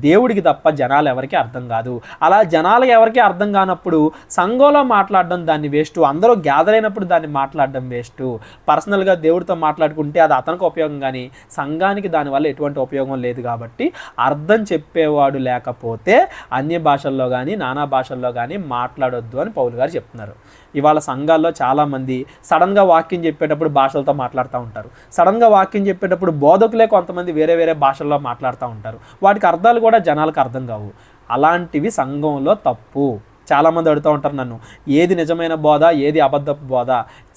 దేవుడికి తప్ప జనాలు ఎవరికి అర్థం కాదు. అలా జనాలకు ఎవరికి అర్థం కానప్పుడు సంఘంలో మాట్లాడడం దాన్ని వేస్ట్, అందరూ గ్యాదర్ అయినప్పుడు దాన్ని మాట్లాడడం వేస్ట్. పర్సనల్గా దేవుడితో మాట్లాడుకుంటే అది అతనికి ఉపయోగం కానీ సంఘానికి దానివల్ల ఎటువంటి ఉపయోగం లేదు. కాబట్టి అర్థం చెప్పేవాడు లేకపోతే అన్య భాషల్లో కానీ నానా భాషల్లో కానీ మాట్లాడొద్దు అని పౌలు గారు చెప్తున్నారు. ఇవాళ సంఘాల్లో చాలామంది సడన్గా వాక్యం చెప్పేటప్పుడు భాషలతో మాట్లాడుతూ ఉంటారు. సడన్గా వాక్యం చెప్పేటప్పుడు బోధకులే కొంతమంది వేరే వేరే భాషల్లో మాట్లాడుతూ ఉంటారు. వాటికి అర్థాలు కూడా జనాలకు అర్థం కావు. అలాంటివి సంఘంలో తప్పు. చాలామంది అడుగుతూ ఉంటారు నన్ను, ఏది నిజమైన బోధ, ఏది అబద్ధపు బోధ?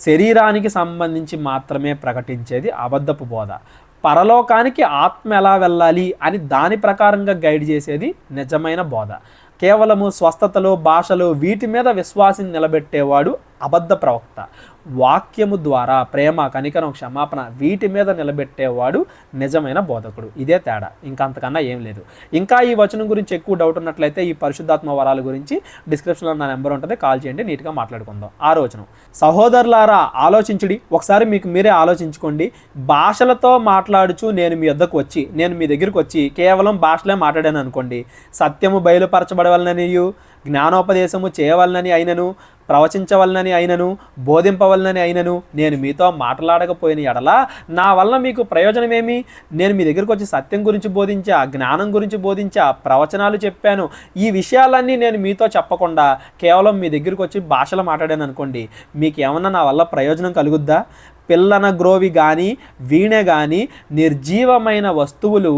శరీరానికి సంబంధించి మాత్రమే ప్రకటించేది అబద్ధపు బోధ. పరలోకానికి ఆత్మ ఎలా వెళ్ళాలి అని దాని ప్రకారంగా గైడ్ చేసేది నిజమైన బోధ. కేవలము స్వస్థతలు, భాషలు వీటి మీద విశ్వాసం నిలబెట్టేవాడు అబద్ధ ప్రవక్త. వాక్యము ద్వారా ప్రేమ, కనికరం, క్షమాపణ వీటి మీద నిలబెట్టేవాడు నిజమైన బోధకుడు. ఇదే తేడా, ఇంకా అంతకన్నా ఏం లేదు. ఇంకా ఈ వచనం గురించి ఎక్కువ డౌట్ ఉన్నట్లయితే ఈ పరిశుద్ధాత్మ వరాల గురించి డిస్క్రిప్షన్లో నా నెంబర్ ఉంటుంది, కాల్ చేయండి, నీట్గా మాట్లాడుకుందాం. 6వ వచనం, సహోదరులారా ఆలోచించుడి. ఒకసారి మీకు మీరే ఆలోచించుకోండి. భాషలతో మాట్లాడుచు నేను మీ వద్దకు వచ్చి, నేను మీ దగ్గరికి వచ్చి కేవలం భాషలే మాట్లాడాను అనుకోండి, సత్యము బయలుపరచబడవలననియు జ్ఞానోపదేశము చేయవలనని అయినను ప్రవచించవలనని అయినను బోధింపవలనని అయినను నేను మీతో మాట్లాడకపోయిన ఎడల నా వల్ల మీకు ప్రయోజనమేమి? నేను మీ దగ్గరికి వచ్చి సత్యం గురించి బోధించా, జ్ఞానం గురించి బోధించా, ప్రవచనాలు చెప్పాను. ఈ విషయాలన్నీ నేను మీతో చెప్పకుండా కేవలం మీ దగ్గరికి వచ్చి భాషలు మాట్లాడాను అనుకోండి, మీకు ఏమన్నా నా వల్ల ప్రయోజనం కలుగుద్దా? పిల్లన గ్రోవి కానీ వీణ కానీ నిర్జీవమైన వస్తువులు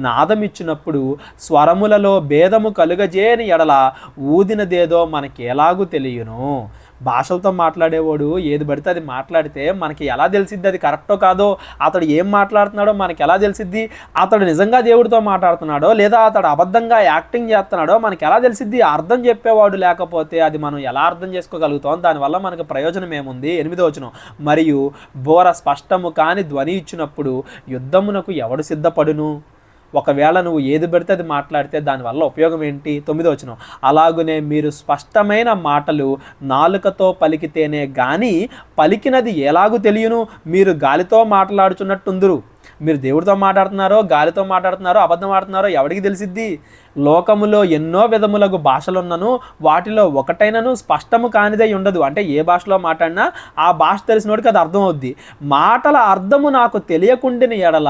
నాదమిచ్చినప్పుడు స్వరములలో భేదము కలుగజేయని ఎడల ఊదినదేదో మనకి ఎలాగూ తెలియను. భాషలతో మాట్లాడేవాడు ఏది పడితే అది మాట్లాడితే మనకి ఎలా తెలిసిద్ది అది కరెక్టో కాదో? అతడు ఏం మాట్లాడుతున్నాడో మనకి ఎలా తెలిసిద్ది? అతడు నిజంగా దేవుడితో మాట్లాడుతున్నాడో లేదా అతడు అబద్ధంగా యాక్టింగ్ చేస్తున్నాడో మనకి ఎలా తెలిసిద్ది? అర్థం చెప్పేవాడు లేకపోతే అది మనం ఎలా అర్థం చేసుకోగలుగుతాం? దానివల్ల మనకు ప్రయోజనం ఏముంది? 8వ వచనం, మరియు బోర స్పష్టము కాని ధ్వని ఇచ్చినప్పుడు యుద్ధమునకు ఎవడు సిద్ధపడును? ఒకవేళ నువ్వు ఏది పెడితే అది మాట్లాడితే దానివల్ల ఉపయోగం ఏంటి? 9వ వచనం, అలాగునే మీరు స్పష్టమైన మాటలు నాలుకతో పలికితేనే గాని పలికినది ఎలాగూ తెలియను? మీరు గాలితో మాట్లాడుచున్నట్టుందురు. మీరు దేవుడితో మాట్లాడుతున్నారో గాలితో మాట్లాడుతున్నారో అబద్ధం ఆడుతున్నారో ఎవడికి తెలిసిద్ది? లోకములో ఎన్నో విధములకు భాషలున్నను వాటిలో ఒకటైనను స్పష్టము కానిదై ఉండదు. అంటే ఏ భాషలో మాట్లాడినా ఆ భాష తెలిసినోడికి అది అర్థం అవుద్ది. మాటల అర్థము నాకు తెలియకుండిన ఎడల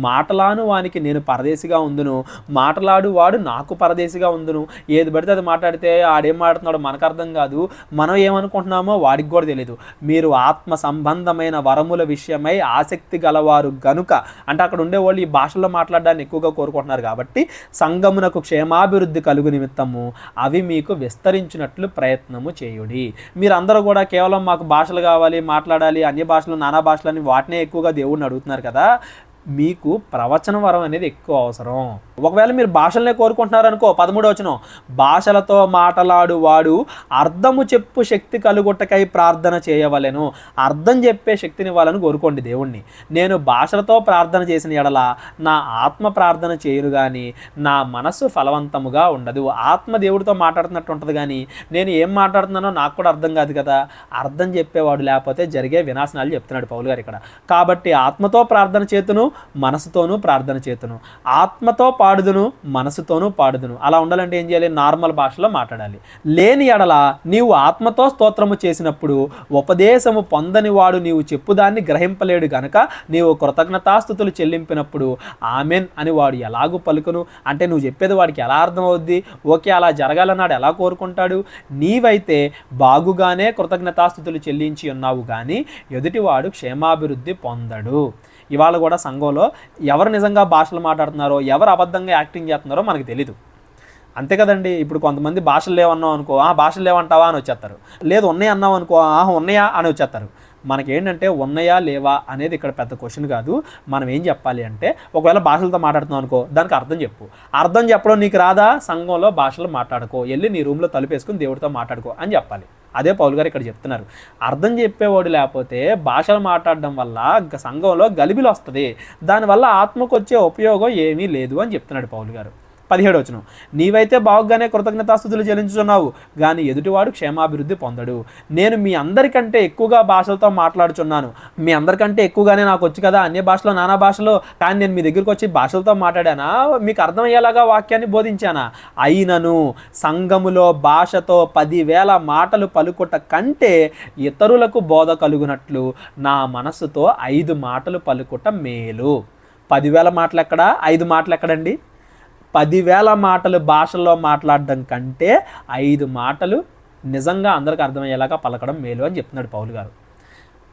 మాటలాను వానికి నేను పరదేశిగా ఉందును, మాట్లాడు వాడు నాకు పరదేశిగా ఉందును. ఏది పడితే అది మాట్లాడితే ఆడేం మాట్లాడుతున్నాడో మనకు అర్థం కాదు, మనం ఏమనుకుంటున్నామో వాడికి కూడా తెలియదు. మీరు ఆత్మ సంబంధమైన వరముల విషయమై ఆసక్తి గలవారు గనుక, అంటే అక్కడ ఉండేవాళ్ళు ఈ భాషల్లో మాట్లాడడాన్ని ఎక్కువగా కోరుకుంటున్నారు కాబట్టి సంఘమునకు క్షేమాభివృద్ధి కలుగు నిమిత్తము అవి మీకు విస్తరించినట్లు ప్రయత్నము చేయుడి. మీరందరూ కూడా కేవలం మాకు భాషలు కావాలి, మాట్లాడాలి, అన్య భాషలు, నానా భాషలని వాటినే ఎక్కువగా దేవుడిని అడుగుతున్నారు కదా. మీకు ప్రవచన వరం అనేది ఎక్కువ అవసరం. ఒకవేళ మీరు భాషలనే కోరుకుంటున్నారనుకో, 13వ వచనం, భాషలతో మాట్లాడు వాడు అర్థము చెప్పు శక్తి కలుగుటకై ప్రార్థన చేయవలెను. అర్థం చెప్పే శక్తిని వాళ్ళని కోరుకోండి దేవుణ్ణి. నేను భాషలతో ప్రార్థన చేసిన ఎడల నా ఆత్మ ప్రార్థన చేయను కానీ నా మనస్సు ఫలవంతముగా ఉండదు. ఆత్మ దేవుడితో మాట్లాడుతున్నట్టు ఉంటుంది కానీ నేను ఏం మాట్లాడుతున్నానో నాకు కూడా అర్థం కాదు కదా. అర్థం చెప్పేవాడు లేకపోతే జరిగే వినాశనాలు చెప్తున్నాడు పౌలు గారు ఇక్కడ. కాబట్టి ఆత్మతో ప్రార్థన చేతును మనసుతోనూ ప్రార్థన చేతును, ఆత్మతో పాడుదును మనసుతోనూ పాడుదును. అలా ఉండాలంటే ఏం చేయాలి? నార్మల్ భాషలో మాట్లాడాలి. లేని ఎడల నీవు ఆత్మతో స్తోత్రము చేసినప్పుడు ఉపదేశము పొందని వాడు నీవు చెప్పుదాన్ని గ్రహింపలేడు గనక నీవు కృతజ్ఞతాస్తుతులు చెల్లింపినప్పుడు ఆమెన్ అని వాడు ఎలాగూ పలుకును. అంటే నువ్వు చెప్పేది వాడికి ఎలా అర్థమవుద్ది? ఓకే, అలా జరగాలన్నాడు ఎలా కోరుకుంటాడు? నీవైతే బాగుగానే కృతజ్ఞతాస్తుతులు చెల్లించి ఉన్నావు కానీ ఎదుటివాడు క్షేమాభివృద్ధి పొందడు. ఇవాళ కూడా సంఘంలో ఎవరు నిజంగా భాషలు మాట్లాడుతున్నారో, ఎవరు అబద్ధంగా యాక్టింగ్ చేస్తున్నారో మనకు తెలీదు. అంతే కదండి. ఇప్పుడు కొంతమంది భాషలు లేవన్నావు అనుకో, భాషలు లేవంటావా అని వచ్చేస్తారు. లేదు ఉన్నాయి అన్నావు అనుకో, ఉన్నాయా అని వచ్చేస్తారు. మనకేంటంటే ఉన్నాయా లేవా అనేది ఇక్కడ పెద్ద క్వశ్చన్ కాదు. మనం ఏం చెప్పాలి అంటే, ఒకవేళ భాషలతో మాట్లాడుతున్నావు అనుకో, దానికి అర్థం చెప్పు. అర్థం చెప్పడం నీకు రాదా? సంఘంలో భాషలు మాట్లాడుకో, వెళ్ళి నీ రూమ్లో తలుపేసుకుని దేవుడితో మాట్లాడుకో అని చెప్పాలి. అదే పౌలు గారు ఇక్కడ చెప్తున్నారు. అర్థం చెప్పేవాడు లేకపోతే భాషలు మాట్లాడడం వల్ల సంఘంలో గలిబిలు వస్తుంది. దానివల్ల ఆత్మకు వచ్చే ఉపయోగం ఏమీ లేదు అని చెప్తున్నాడు పౌలు గారు. 17వ వచనం, నీవైతే బాగుగానే కృతజ్ఞతాస్తుతులు చెల్లించుచున్నావు కానీ ఎదుటివాడు క్షేమాభివృద్ధి పొందడు. నేను మీ అందరికంటే ఎక్కువగా భాషలతో మాట్లాడుచున్నాను. మీ అందరికంటే ఎక్కువగానే నాకు వచ్చు కదా అన్య భాషలో, నానా భాషలో. కానీ నేను మీ దగ్గరికి వచ్చి భాషలతో మాట్లాడానా? మీకు అర్థమయ్యేలాగా వాక్యాన్ని బోధించానా? అయినను సంఘములో భాషతో 10,000 మాటలు పలుకుట కంటే ఇతరులకు బోధ కలుగునట్లు నా మనస్సుతో 5 మాటలు పలుకుట మేలు. 10,000 మాటలు ఎక్కడ, 5 మాటలు ఎక్కడండి? 10,000 మాటలు భాషల్లో మాట్లాడడం కంటే 5 మాటలు నిజంగా అందరికి అర్థమయ్యేలాగా పలకడం మేలు అని చెప్తున్నాడు పౌలు గారు.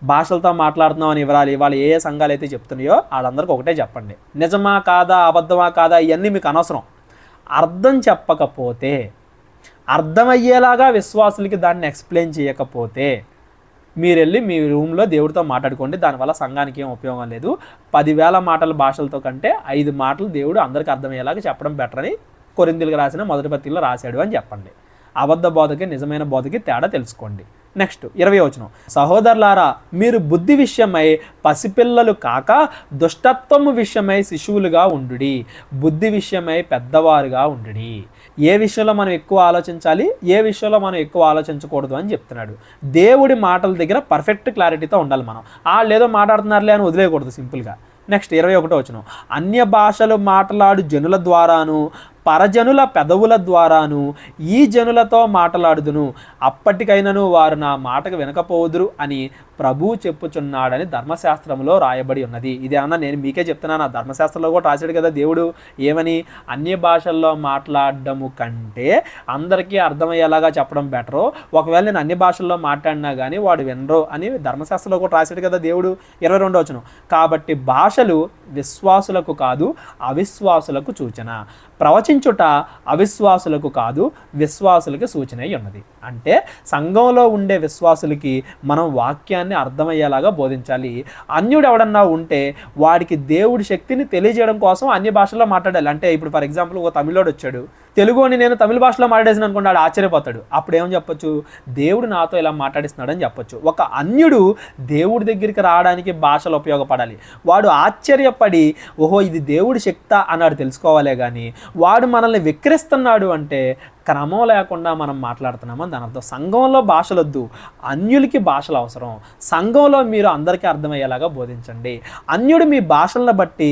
భాషలతో మాట్లాడుతున్నాం అని ఇవాళ ఏ సంఘాలు అయితే చెప్తున్నాయో వాళ్ళందరికీ ఒకటే చెప్పండి, నిజమా కాదా, అబద్ధమా కాదా ఇవన్నీ మీకు అనవసరం. అర్థం చెప్పకపోతే, అర్థమయ్యేలాగా విశ్వాసులకి దాన్ని ఎక్స్ప్లెయిన్ చేయకపోతే మీరు వెళ్ళి మీ రూమ్లో దేవుడితో మాట్లాడుకోండి. దానివల్ల సంఘానికి ఏం ఉపయోగం లేదు. 10,000 మాటల భాషలతో కంటే 5 మాటలు దేవుడు అందరికీ అర్థమయ్యేలాగా చెప్పడం బెటర్ అని కొరింథీయులకు రాసిన మొదటి పత్రికలో రాశాడు అని చెప్పండి. అబద్ధ బోధకి నిజమైన బోధకి తేడా తెలుసుకోండి. నెక్స్ట్ 20వ వచనం, సహోదరులారా మీరు బుద్ధి విషయమై పసిపిల్లలు కాక దుష్టత్వము విషయమై శిశువులుగా ఉండుడి, బుద్ధి విషయమై పెద్దవారుగా ఉండుడి. ఏ విషయంలో మనం ఎక్కువ ఆలోచించాలి, ఏ విషయంలో మనం ఎక్కువ ఆలోచించకూడదు అని చెప్తున్నాడు. దేవుడి మాటల దగ్గర పర్ఫెక్ట్ క్లారిటీతో ఉండాలి. మనం లేదో మాట్లాడుతున్నారులే అని వదిలేయకూడదు సింపుల్గా. నెక్స్ట్ 21వ వచనం, అన్య భాషలు మాట్లాడు జనుల ద్వారాను పరజనుల పెదవుల ద్వారాను ఈ జనులతో మాట్లాడుదును, అప్పటికైనను వారు నా మాటకు వినకపోదురు అని ప్రభువు చెప్పుచున్నాడని ధర్మశాస్త్రంలో రాయబడి ఉన్నది. ఇదేమన్నా నేను మీకే చెప్తున్నాను, ఆ ధర్మశాస్త్రంలో కూడా రాశాడు కదా దేవుడు. ఏమని? అన్య భాషల్లో మాట్లాడడము కంటే అందరికీ అర్థమయ్యేలాగా చెప్పడం బెటరు. ఒకవేళ నేను అన్య భాషల్లో మాట్లాడినా కానీ వాడు వినరు అని ధర్మశాస్త్రంలో కూడా రాశాడు కదా దేవుడు. 22వ వచనం, కాబట్టి భాషలు విశ్వాసులకు కాదు అవిశ్వాసులకు సూచన, ప్రవచించుట అవిశ్వాసులకు కాదు విశ్వాసులకి సూచన అయి ఉన్నది. అంటే సంఘంలో ఉండే విశ్వాసులకి మనం వాక్యాన్ని అర్థమయ్యేలాగా బోధించాలి. అన్యుడు ఎవడన్నా ఉంటే వాడికి దేవుడి శక్తిని తెలియజేయడం కోసం అన్య భాషల్లో మాట్లాడాలి. అంటే ఇప్పుడు ఫర్ ఎగ్జాంపుల్ ఒక తమిళోడు వచ్చాడు, తెలుగు అని నేను తమిళ భాషలో మాట్లాడేసిన అనుకున్నాడు, ఆశ్చర్యపోతాడు. అప్పుడు ఏమని చెప్పొచ్చు? దేవుడు నాతో ఇలా మాట్లాడిస్తున్నాడని చెప్పొచ్చు. ఒక అన్యుడు దేవుడి దగ్గరికి రావడానికి భాషలు ఉపయోగపడాలి. వాడు ఆశ్చర్యపడి ఓహో ఇది దేవుడి శక్తి అన్నాడు తెలుసుకోవాలే కానీ వాడు మనల్ని విక్రిస్తున్నాడు అంటే క్రమం లేకుండా మనం మాట్లాడుతున్నామని దాని అర్థం. సంఘంలో భాషలొద్దు, అన్యులకి భాషలు అవసరం. సంఘంలో మీరు అందరికీ అర్థమయ్యేలాగా బోధించండి. అన్యుడు మీ భాషలను బట్టి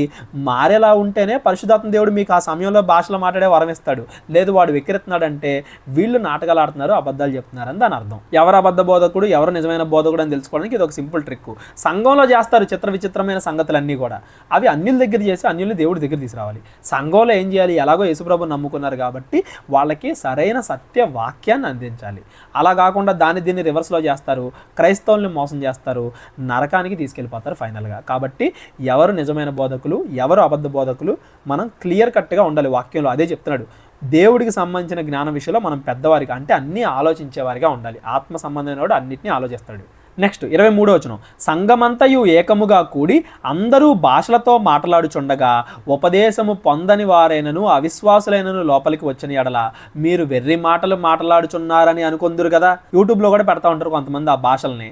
మారేలా ఉంటేనే పరిశుద్ధాత్మ దేవుడు మీకు ఆ సమయంలో భాషలో మాట్లాడే వరం ఇస్తాడు. లేదు వాడు విక్రెత్తున్నాడంటే వీళ్ళు నాటకాలు ఆడుతున్నారు, అబద్ధాలు చెప్తున్నారని దాని అర్థం. ఎవరు అబద్ధ బోధకుడు, ఎవరు నిజమైన బోధకుడు అని తెలుసుకోవడానికి ఇది ఒక సింపుల్ ట్రిక్. సంఘంలో చేస్తారు చిత్ర విచిత్రమైన సంగతులన్నీ కూడా. అవి అన్యుల దగ్గర చేసి అన్యుల్ని దేవుడి దగ్గర తీసుకురావాలి. సంఘంలో ఏం చేయాలి? ఎలాగో యేసుప్రభు నమ్ముకున్నారు కాబట్టి వాళ్ళకి సరైన సత్య వాక్యాన్ని అందించాలి. అలా కాకుండా దీన్ని రివర్స్లో చేస్తారు, క్రైస్తవుల్ని మోసం చేస్తారు, నరకానికి తీసుకెళ్ళిపోతారు ఫైనల్గా. కాబట్టి ఎవరు నిజమైన బోధకులు, ఎవరు అబద్ధ బోధకులు మనం క్లియర్ కట్గా ఉండాలి వాక్యంలో. అదే చెప్తున్నాడు, దేవుడికి సంబంధించిన జ్ఞానం విషయంలో మనం పెద్దవారిగా అంటే అన్నీ ఆలోచించేవారిగా ఉండాలి. ఆత్మ సంబంధమైన వాడు అన్నింటినీ ఆలోచిస్తాడు. నెక్స్ట్ 23వ వచనం, సంఘమంతయు ఏకముగా కూడి అందరూ భాషలతో మాట్లాడుచుండగా ఉపదేశము పొందని వారైనను అవిశ్వాసులైనను లోపలికి వచ్చిన ఎడల మీరు వెర్రి మాటలు మాట్లాడుచున్నారని అనుకుందురు కదా. యూట్యూబ్లో కూడా పెడతా ఉంటారు కొంతమంది ఆ భాషల్ని.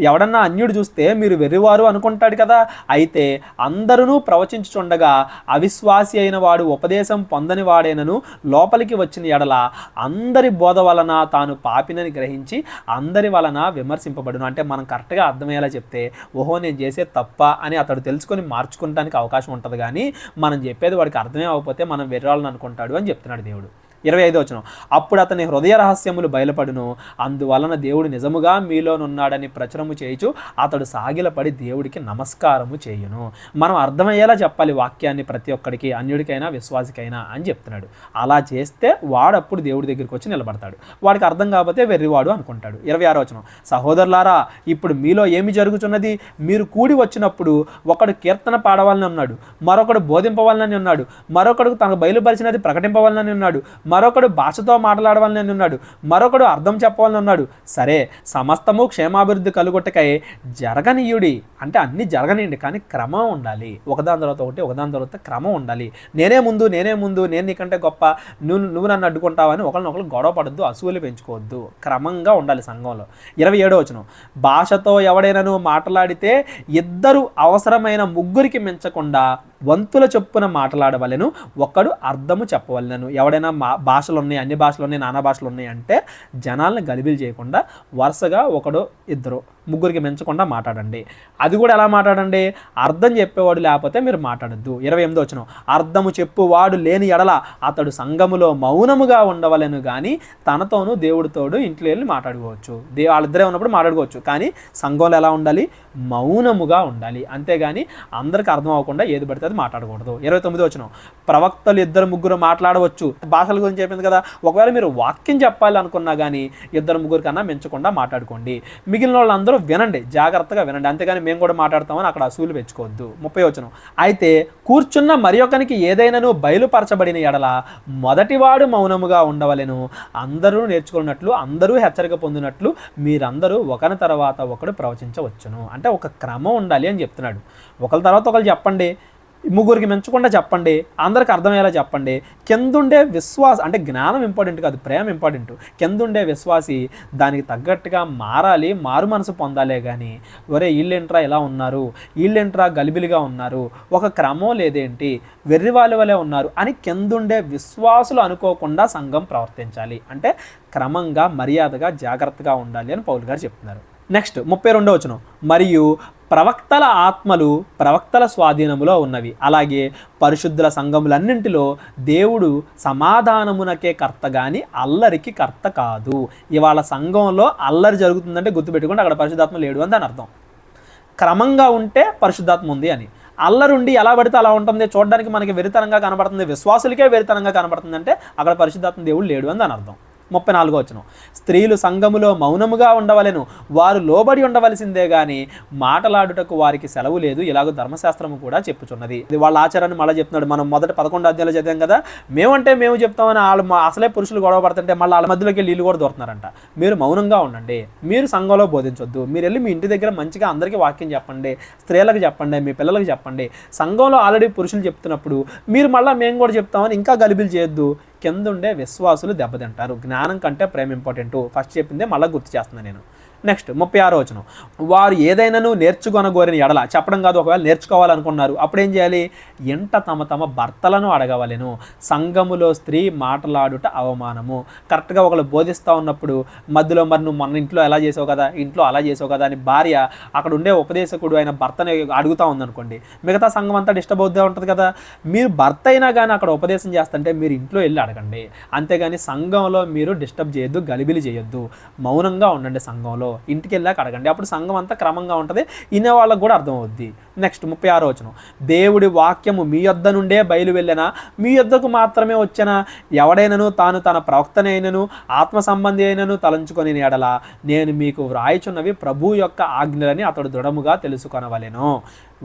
ఎవడన్నా అన్యుడు చూస్తే మీరు వెర్రివారు అనుకుంటాడు కదా. అయితే అందరూ ప్రవచించుచుండగా అవిశ్వాసి అయిన వాడు ఉపదేశం పొందని వాడేనను లోపలికి వచ్చిన ఎడల అందరి బోధ వలన తాను పాపినని గ్రహించి అందరి వలన విమర్శింపబడును. అంటే మనం కరెక్ట్గా అర్థమయ్యేలా చెప్తే ఓహో నేను చేసే తప్ప అని అతడు తెలుసుకొని మార్చుకోవడానికి అవకాశం ఉంటుంది. కానీ మనం చెప్పేది వాడికి అర్థమే అవ్వకపోతే మనం వెర్రాళ్ళని అనుకుంటాడు అని చెప్తున్నాడు దేవుడు. 25వ వచనం, అప్పుడు అతని హృదయ రహస్యములు బయలుపడును, అందువలన దేవుడు నిజముగా మీలోనున్నాడని ప్రచురము చేయుచు అతడు సాగిలపడి దేవుడికి నమస్కారము చేయును. మనం అర్థమయ్యేలా చెప్పాలి వాక్యాన్ని ప్రతి ఒక్కడికి, అన్యుడికైనా విశ్వాసికైనా అని చెప్తున్నాడు. అలా చేస్తే వాడప్పుడు దేవుడి దగ్గరికి వచ్చి నిలబడతాడు. వాడికి అర్థం కాకపోతే వెర్రివాడు అనుకుంటాడు. 26వ వచనం, సహోదరులారా ఇప్పుడు మీలో ఏమి జరుగుతున్నది, మీరు కూడి వచ్చినప్పుడు ఒకడు కీర్తన పాడవాలని ఉన్నాడు, మరొకడు బోధింపవాలని ఉన్నాడు, మరొకడు తనకు బయలుపరిచినది ప్రకటింపవాలని ఉన్నాడు, మరొకడు భాషతో మాట్లాడవాలని ఉన్నాడు, మరొకడు అర్థం చెప్పవాలని ఉన్నాడు. సరే, సమస్తము క్షేమాభివృద్ధి కలుగొట్టకై జరగనీయుడి, అంటే అన్నీ జరగనియండి, కానీ క్రమం ఉండాలి. ఒకదాని తర్వాత ఒకటి, ఒకదాని తర్వాత క్రమం ఉండాలి. నేనే ముందు, నేను నీకంటే గొప్ప, నువ్వు నన్ను అడ్డుకుంటావని ఒకరినొకరు గొడవ పడద్దు, అసూలు పెంచుకోవద్దు. క్రమంగా ఉండాలి సంఘంలో. 27వ వచనం, భాషతో ఎవడైనాను మాట్లాడితే ఇద్దరు అవసరమైన ముగ్గురికి మించకుండా వంతుల చొప్పున మాట్లాడవలెను, ఒక్కడు అర్థము చెప్పవలెను. ఎవడైనా భాషలు ఉన్నాయి, అన్ని భాషలు ఉన్నాయి, నానా భాషలు ఉన్నాయి అంటే జనాలను గలిబిలు చేయకుండా వరుసగా ఒకడు ఇద్దరు ముగ్గురికి మించకుండా మాట్లాడండి. అది కూడా ఎలా మాట్లాడండి, అర్థం చెప్పేవాడు లేకపోతే మీరు మాట్లాడద్దు. 28వ వచనం, అర్థము చెప్పువాడు లేని ఎడల అతడు సంఘములో మౌనముగా ఉండవలెను, కానీ తనతోనూ దేవుడితోడు ఇంట్లో వెళ్ళి మాట్లాడుకోవచ్చు. వాళ్ళిద్దరే ఉన్నప్పుడు మాట్లాడుకోవచ్చు, కానీ సంఘంలో ఎలా ఉండాలి, మౌనముగా ఉండాలి. అంతేగాని అందరికి అర్థం అవ్వకుండా ఏది పడితే అది మాట్లాడకూడదు. 29వ వచనం, ప్రవక్తలు ఇద్దరు ముగ్గురు మాట్లాడవచ్చు. భాషల గురించి చెప్పింది కదా, ఒకవేళ మీరు వాక్యం చెప్పాలి అనుకున్నా కానీ ఇద్దరు ముగ్గురు కన్నా మించకుండా మాట్లాడుకోండి. మిగిలిన వాళ్ళందరూ వినండి, జాగ్రత్తగా వినండి. అంతేగాని మేము కూడా మాట్లాడతామని అక్కడ అసూలు పెంచుకోవద్దు. 30వ వచనం, అయితే కూర్చున్న మరి ఒకనికి ఏదైనాను బయలుపరచబడిన ఎడల మొదటివాడు మౌనముగా ఉండవలెను, అందరూ నేర్చుకున్నట్లు, అందరూ హెచ్చరిక పొందినట్లు మీరందరూ ఒకరి తర్వాత ఒకడు ప్రవచించవచ్చును. అంటే ఒక క్రమం ఉండాలి అని చెప్తున్నాడు. ఒకరి తర్వాత ఒకరు చెప్పండి, ముగ్గురికి మించకుండా చెప్పండి, అందరికి అర్థమయ్యేలా చెప్పండి. కిందుండే విశ్వాసం, అంటే జ్ఞానం ఇంపార్టెంట్ కాదు, ప్రేమ ఇంపార్టెంట్. కిందుండే విశ్వాసి దానికి తగ్గట్టుగా మారాలి, మారు మనసు పొందాలే. కానీ ఒరే వీళ్ళేంట్రా ఇలా ఉన్నారు, వీళ్ళేంట్రా గలిబిలిగా ఉన్నారు, ఒక క్రమం లేదేంటి, వెర్రివాళ్ళ వలె ఉన్నారు అని కిందుండే విశ్వాసులు అనుకోకుండా సంఘం ప్రవర్తించాలి. అంటే క్రమంగా, మర్యాదగా, జాగ్రత్తగా ఉండాలి అని పౌలు గారు చెప్తున్నారు. నెక్స్ట్ 32వ వచనం, మరియు ప్రవక్తల ఆత్మలు ప్రవక్తల స్వాధీనములో ఉన్నవి, అలాగే పరిశుద్ధుల సంఘములన్నింటిలో దేవుడు సమాధానమునకే కర్త కానీ అల్లరికి కర్త కాదు. ఇవాళ సంఘంలో అల్లరి జరుగుతుందంటే గుర్తుపెట్టుకుంటే అక్కడ పరిశుద్ధాత్మ లేడు అని దాని అర్థం. క్రమంగా ఉంటే పరిశుద్ధాత్మ ఉంది అని. అల్లరుండి ఎలా పడితే అలా ఉంటుంది, చూడడానికి మనకి వెరితనంగా కనబడుతుంది, విశ్వాసులకే వెరితనంగా కనబడుతుంది అంటే అక్కడ పరిశుద్ధాత్మ దేవుడు లేడు అని దాని అర్థం. 34వ వచనం, స్త్రీలు సంఘములో మౌనముగా ఉండవలెను, వారు లోబడి ఉండవలసిందే గాని మాటలాడుటకు వారికి సెలవు లేదు, ఇలాగో ధర్మశాస్త్రము కూడా చెప్పుచున్నది. ఇది వాళ్ళ ఆచారాన్ని మళ్ళీ చెప్తున్నాడు. మనం మొదటి 11 అధ్యాయాలు చదివాం కదా, మేము చెప్తామని వాళ్ళు అసలే పురుషులు గొడవ పడుతుంటే మళ్ళీ వాళ్ళ మధ్యలోకి వీళ్ళు కూడా దొరుకుతున్నారంట. మీరు మౌనంగా ఉండండి, మీరు సంఘంలో బోధించొద్దు, మీరు వెళ్ళి మీ ఇంటి దగ్గర మంచిగా అందరికీ వాక్యం చెప్పండి, స్త్రీలకు చెప్పండి, మీ పిల్లలకు చెప్పండి. సంఘంలో ఆల్రెడీ పురుషులు చెప్తున్నప్పుడు మీరు మళ్ళీ మేము కూడా చెప్తామని ఇంకా గలిబిలు చేయొద్దు. కిందుండే విశ్వాసులు దెబ్బతింటారు. జ్ఞానం కంటే ప్రేమ ఇంపార్టెంట్. ఫస్ట్ చెప్పిందే మళ్ళీ గుర్తు చేస్తున్నాను నేను. నెక్స్ట్ 36వ వచనం, వారు ఏదైనాను నేర్చుకొనగోరిన ఎడల, చెప్పడం కాదు, ఒకవేళ నేర్చుకోవాలనుకున్నారు అప్పుడు ఏం చేయాలి, ఎంట తమ భర్తలను అడగవలెను, సంఘములో స్త్రీ మాట్లాడుట అవమానము. కరెక్ట్గా ఒకళ్ళు బోధిస్తూ ఉన్నప్పుడు మధ్యలో మరి నువ్వు మన ఇంట్లో ఎలా చేసావు కదా, ఇంట్లో అలా చేసావు కదా అని భార్య అక్కడ ఉండే ఉపదేశకుడు ఆయన భర్తని అడుగుతూ ఉందనుకోండి, మిగతా సంఘం అంతా డిస్టర్బ్ అవుతూ ఉంటుంది కదా. మీరు భర్త అయినా కానీ అక్కడ ఉపదేశం చేస్తుంటే మీరు ఇంట్లో వెళ్ళి అడగండి, అంతేగాని సంఘంలో మీరు డిస్టర్బ్ చేయొద్దు, గలిబిలి చేయొద్దు. మౌనంగా ఉండండి, సంఘంలో ఇంటికి వెళ్ళాక అడగండి, అప్పుడు సంఘం అంతా క్రమంగా ఉంటుంది, వినే వాళ్ళకు కూడా అర్థమవుద్ది. నెక్స్ట్ 36వ వచనం, దేవుడి వాక్యము మీ యొద్ద నుండే బయలు వెళ్ళినా మీ యొద్దకు మాత్రమే వచ్చనా, ఎవడైనను తాను తన ప్రవక్తనే అయినను ఆత్మ సంబంధి అయినను తలంచుకొని ఎడల నేను మీకు వ్రాయిచున్నవి ప్రభు యొక్క ఆజ్ఞలని అతడు దృఢముగా తెలుసుకొనవలెను.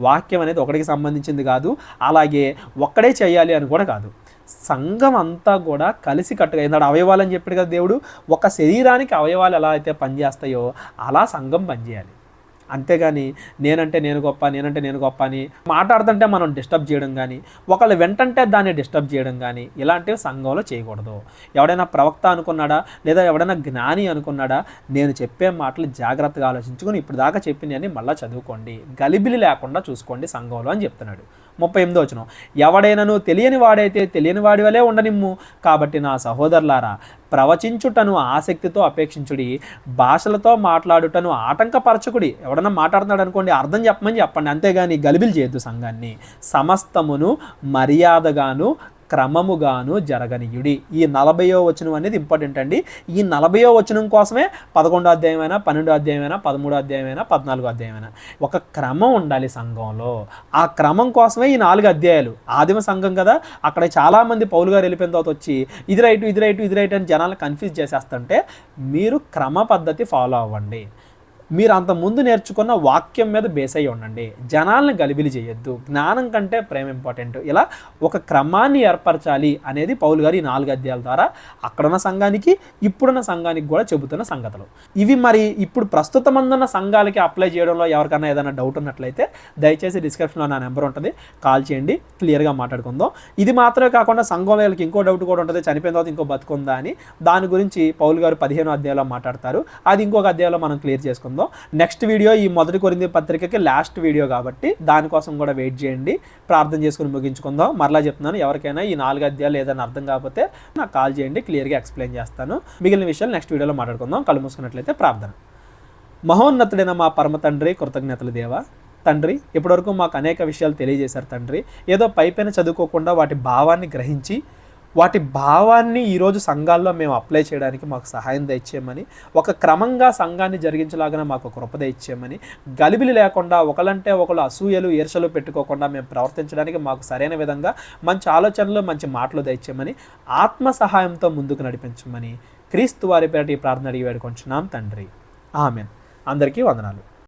వాక్యం అనేది ఒకటికి సంబంధించింది కాదు, అలాగే ఒక్కడే చేయాలి అని కూడా కాదు. సంఘం అంతా కూడా కలిసి కట్టుగా, ఏంటంటే అవయవాలు అని చెప్పాడు కదా దేవుడు, ఒక శరీరానికి అవయవాలు ఎలా అయితే పనిచేస్తాయో అలా సంఘం పనిచేయాలి. అంతేగాని నేనంటే నేను గొప్ప అని మాట్లాడుతుంటే మనం డిస్టర్బ్ చేయడం కానీ, ఒకళ్ళు వెంటంటే దాన్ని డిస్టర్బ్ చేయడం కానీ ఇలాంటివి సంఘంలో చేయకూడదు. ఎవడైనా ప్రవక్త అనుకున్నాడా లేదా ఎవడైనా జ్ఞాని అనుకున్నాడా, నేను చెప్పే మాటలు జాగ్రత్తగా ఆలోచించుకొని ఇప్పుడు దాకా చెప్పింది అని మళ్ళీ చదువుకోండి, గలిబిలి లేకుండా చూసుకోండి సంఘంలో అని చెప్తున్నాడు. 38వ వచనం, ఎవడైనను తెలియని వాడైతే తెలియని వాడి వలే ఉండనిమ్ము. కాబట్టి నా సహోదరులారా, ప్రవచించుటను ఆసక్తితో అపేక్షించుడి, భాషలతో మాట్లాడుటను ఆటంకపరచకుడి. ఎవడన్నా మాట్లాడుతున్నాడు అనుకోండి, అర్థం చెప్పమని చెప్పండి, అంతేగాని గలిబిలి చేయొద్దు సంఘాన్ని. సమస్తమును మర్యాదగాను క్రమముగాను జరగనీయుడి. ఈ 40వ వచనం అనేది ఇంపార్టెంట్ అండి. ఈ 40వ వచనం కోసమే 11వ అధ్యాయమైనా, 12వ అధ్యాయమైనా, 13వ అధ్యాయమైనా, 14వ అధ్యాయమైనా ఒక క్రమం ఉండాలి సంఘంలో. ఆ క్రమం కోసమే ఈ 4 అధ్యాయాలు. ఆదిమ సంఘం కదా, అక్కడ చాలామంది పౌలు గారు వెళ్ళిపోయిన తర్వాత వచ్చి ఇది రైట్ ఇది రైట్ ఇది రైట్ అని జనాలను కన్ఫ్యూజ్ చేసేస్తుంటే మీరు క్రమ పద్ధతి ఫాలో అవ్వండి. మీరు అంత ముందు నేర్చుకున్న వాక్యం మీద బేస్ అయ్యి ఉండండి. జనాలను గలిబిలి చేయొద్దు. జ్ఞానం కంటే ప్రేమ ఇంపార్టెంట్. ఇలా ఒక క్రమాన్ని ఏర్పరచాలి అనేది పౌలు గారు ఈ 4 అధ్యాయాల ద్వారా అక్కడున్న సంఘానికి, ఇప్పుడున్న సంఘానికి కూడా చెబుతున్న సంగతులు ఇవి. మరి ఇప్పుడు ప్రస్తుతం అందున్న సంఘాలకి అప్లై చేయడంలో ఎవరికైనా ఏదైనా డౌట్ ఉన్నట్లయితే దయచేసి డిస్క్రిప్షన్లో నా నెంబర్ ఉంటుంది, కాల్ చేయండి, క్లియర్గా మాట్లాడుకుందాం. ఇది మాత్రమే కాకుండా సంఘం వాళ్ళకి ఇంకో డౌట్ కూడా ఉంటుంది, చనిపోయిన తర్వాత ఇంకో బతుకుందా అని. దాని గురించి పౌలు గారు 15వ అధ్యాయంలో మాట్లాడతారు. అది ఇంకొక అధ్యాయంలో మనం క్లియర్ చేసుకుందాం. నెక్స్ట్ వీడియో ఈ మొదటి కొరింథీ పత్రికకి లాస్ట్ వీడియో కాబట్టి దానికోసం కూడా వెయిట్ చేయండి. ప్రార్థన చేసుకుని ముగించుకుందాం. మరలా చెప్తున్నాను, ఎవరికైనా ఈ 4 అధ్యాయాలు ఏదైనా అర్థం కాకపోతే నాకు కాల్ చేయండి, క్లియర్గా ఎక్స్ప్లెయిన్ చేస్తాను. మిగిలిన విషయాలు నెక్స్ట్ వీడియోలో మాట్లాడుకుందాం. కళ్ళు మూసుకున్నట్లయితే ప్రార్థన. మహోన్నతుడైన మా పరమ తండ్రి, కృతజ్ఞతలు దేవా. తండ్రి, ఇప్పటివరకు మాకు అనేక విషయాలు తెలియజేశారు తండ్రి. ఏదో పైపైన చదువుకోకుండా వాటి భావాన్ని గ్రహించి వాటి భావాన్ని ఈరోజు సంఘాల్లో మేము అప్లై చేయడానికి మాకు సహాయం దయచేయమని, ఒక క్రమంగా సంఘాన్ని జరిగించలాగా మాకు కృప దయచేయమని, గలిబిలి లేకుండా ఒకలంటే ఒకళ్ళు అసూయలు ఈర్షలు పెట్టుకోకుండా మేము ప్రవర్తించడానికి మాకు సరైన విధంగా మంచి ఆలోచనలు మంచి మాటలు దయచేయమని, ఆత్మ సహాయంతో ముందుకు నడిపించమని క్రీస్తు వారి పేరిట ఈ ప్రార్థన అడిగి వేడుకొంచున్నాం తండ్రి. ఆమేన్. అందరికీ వందనాలు.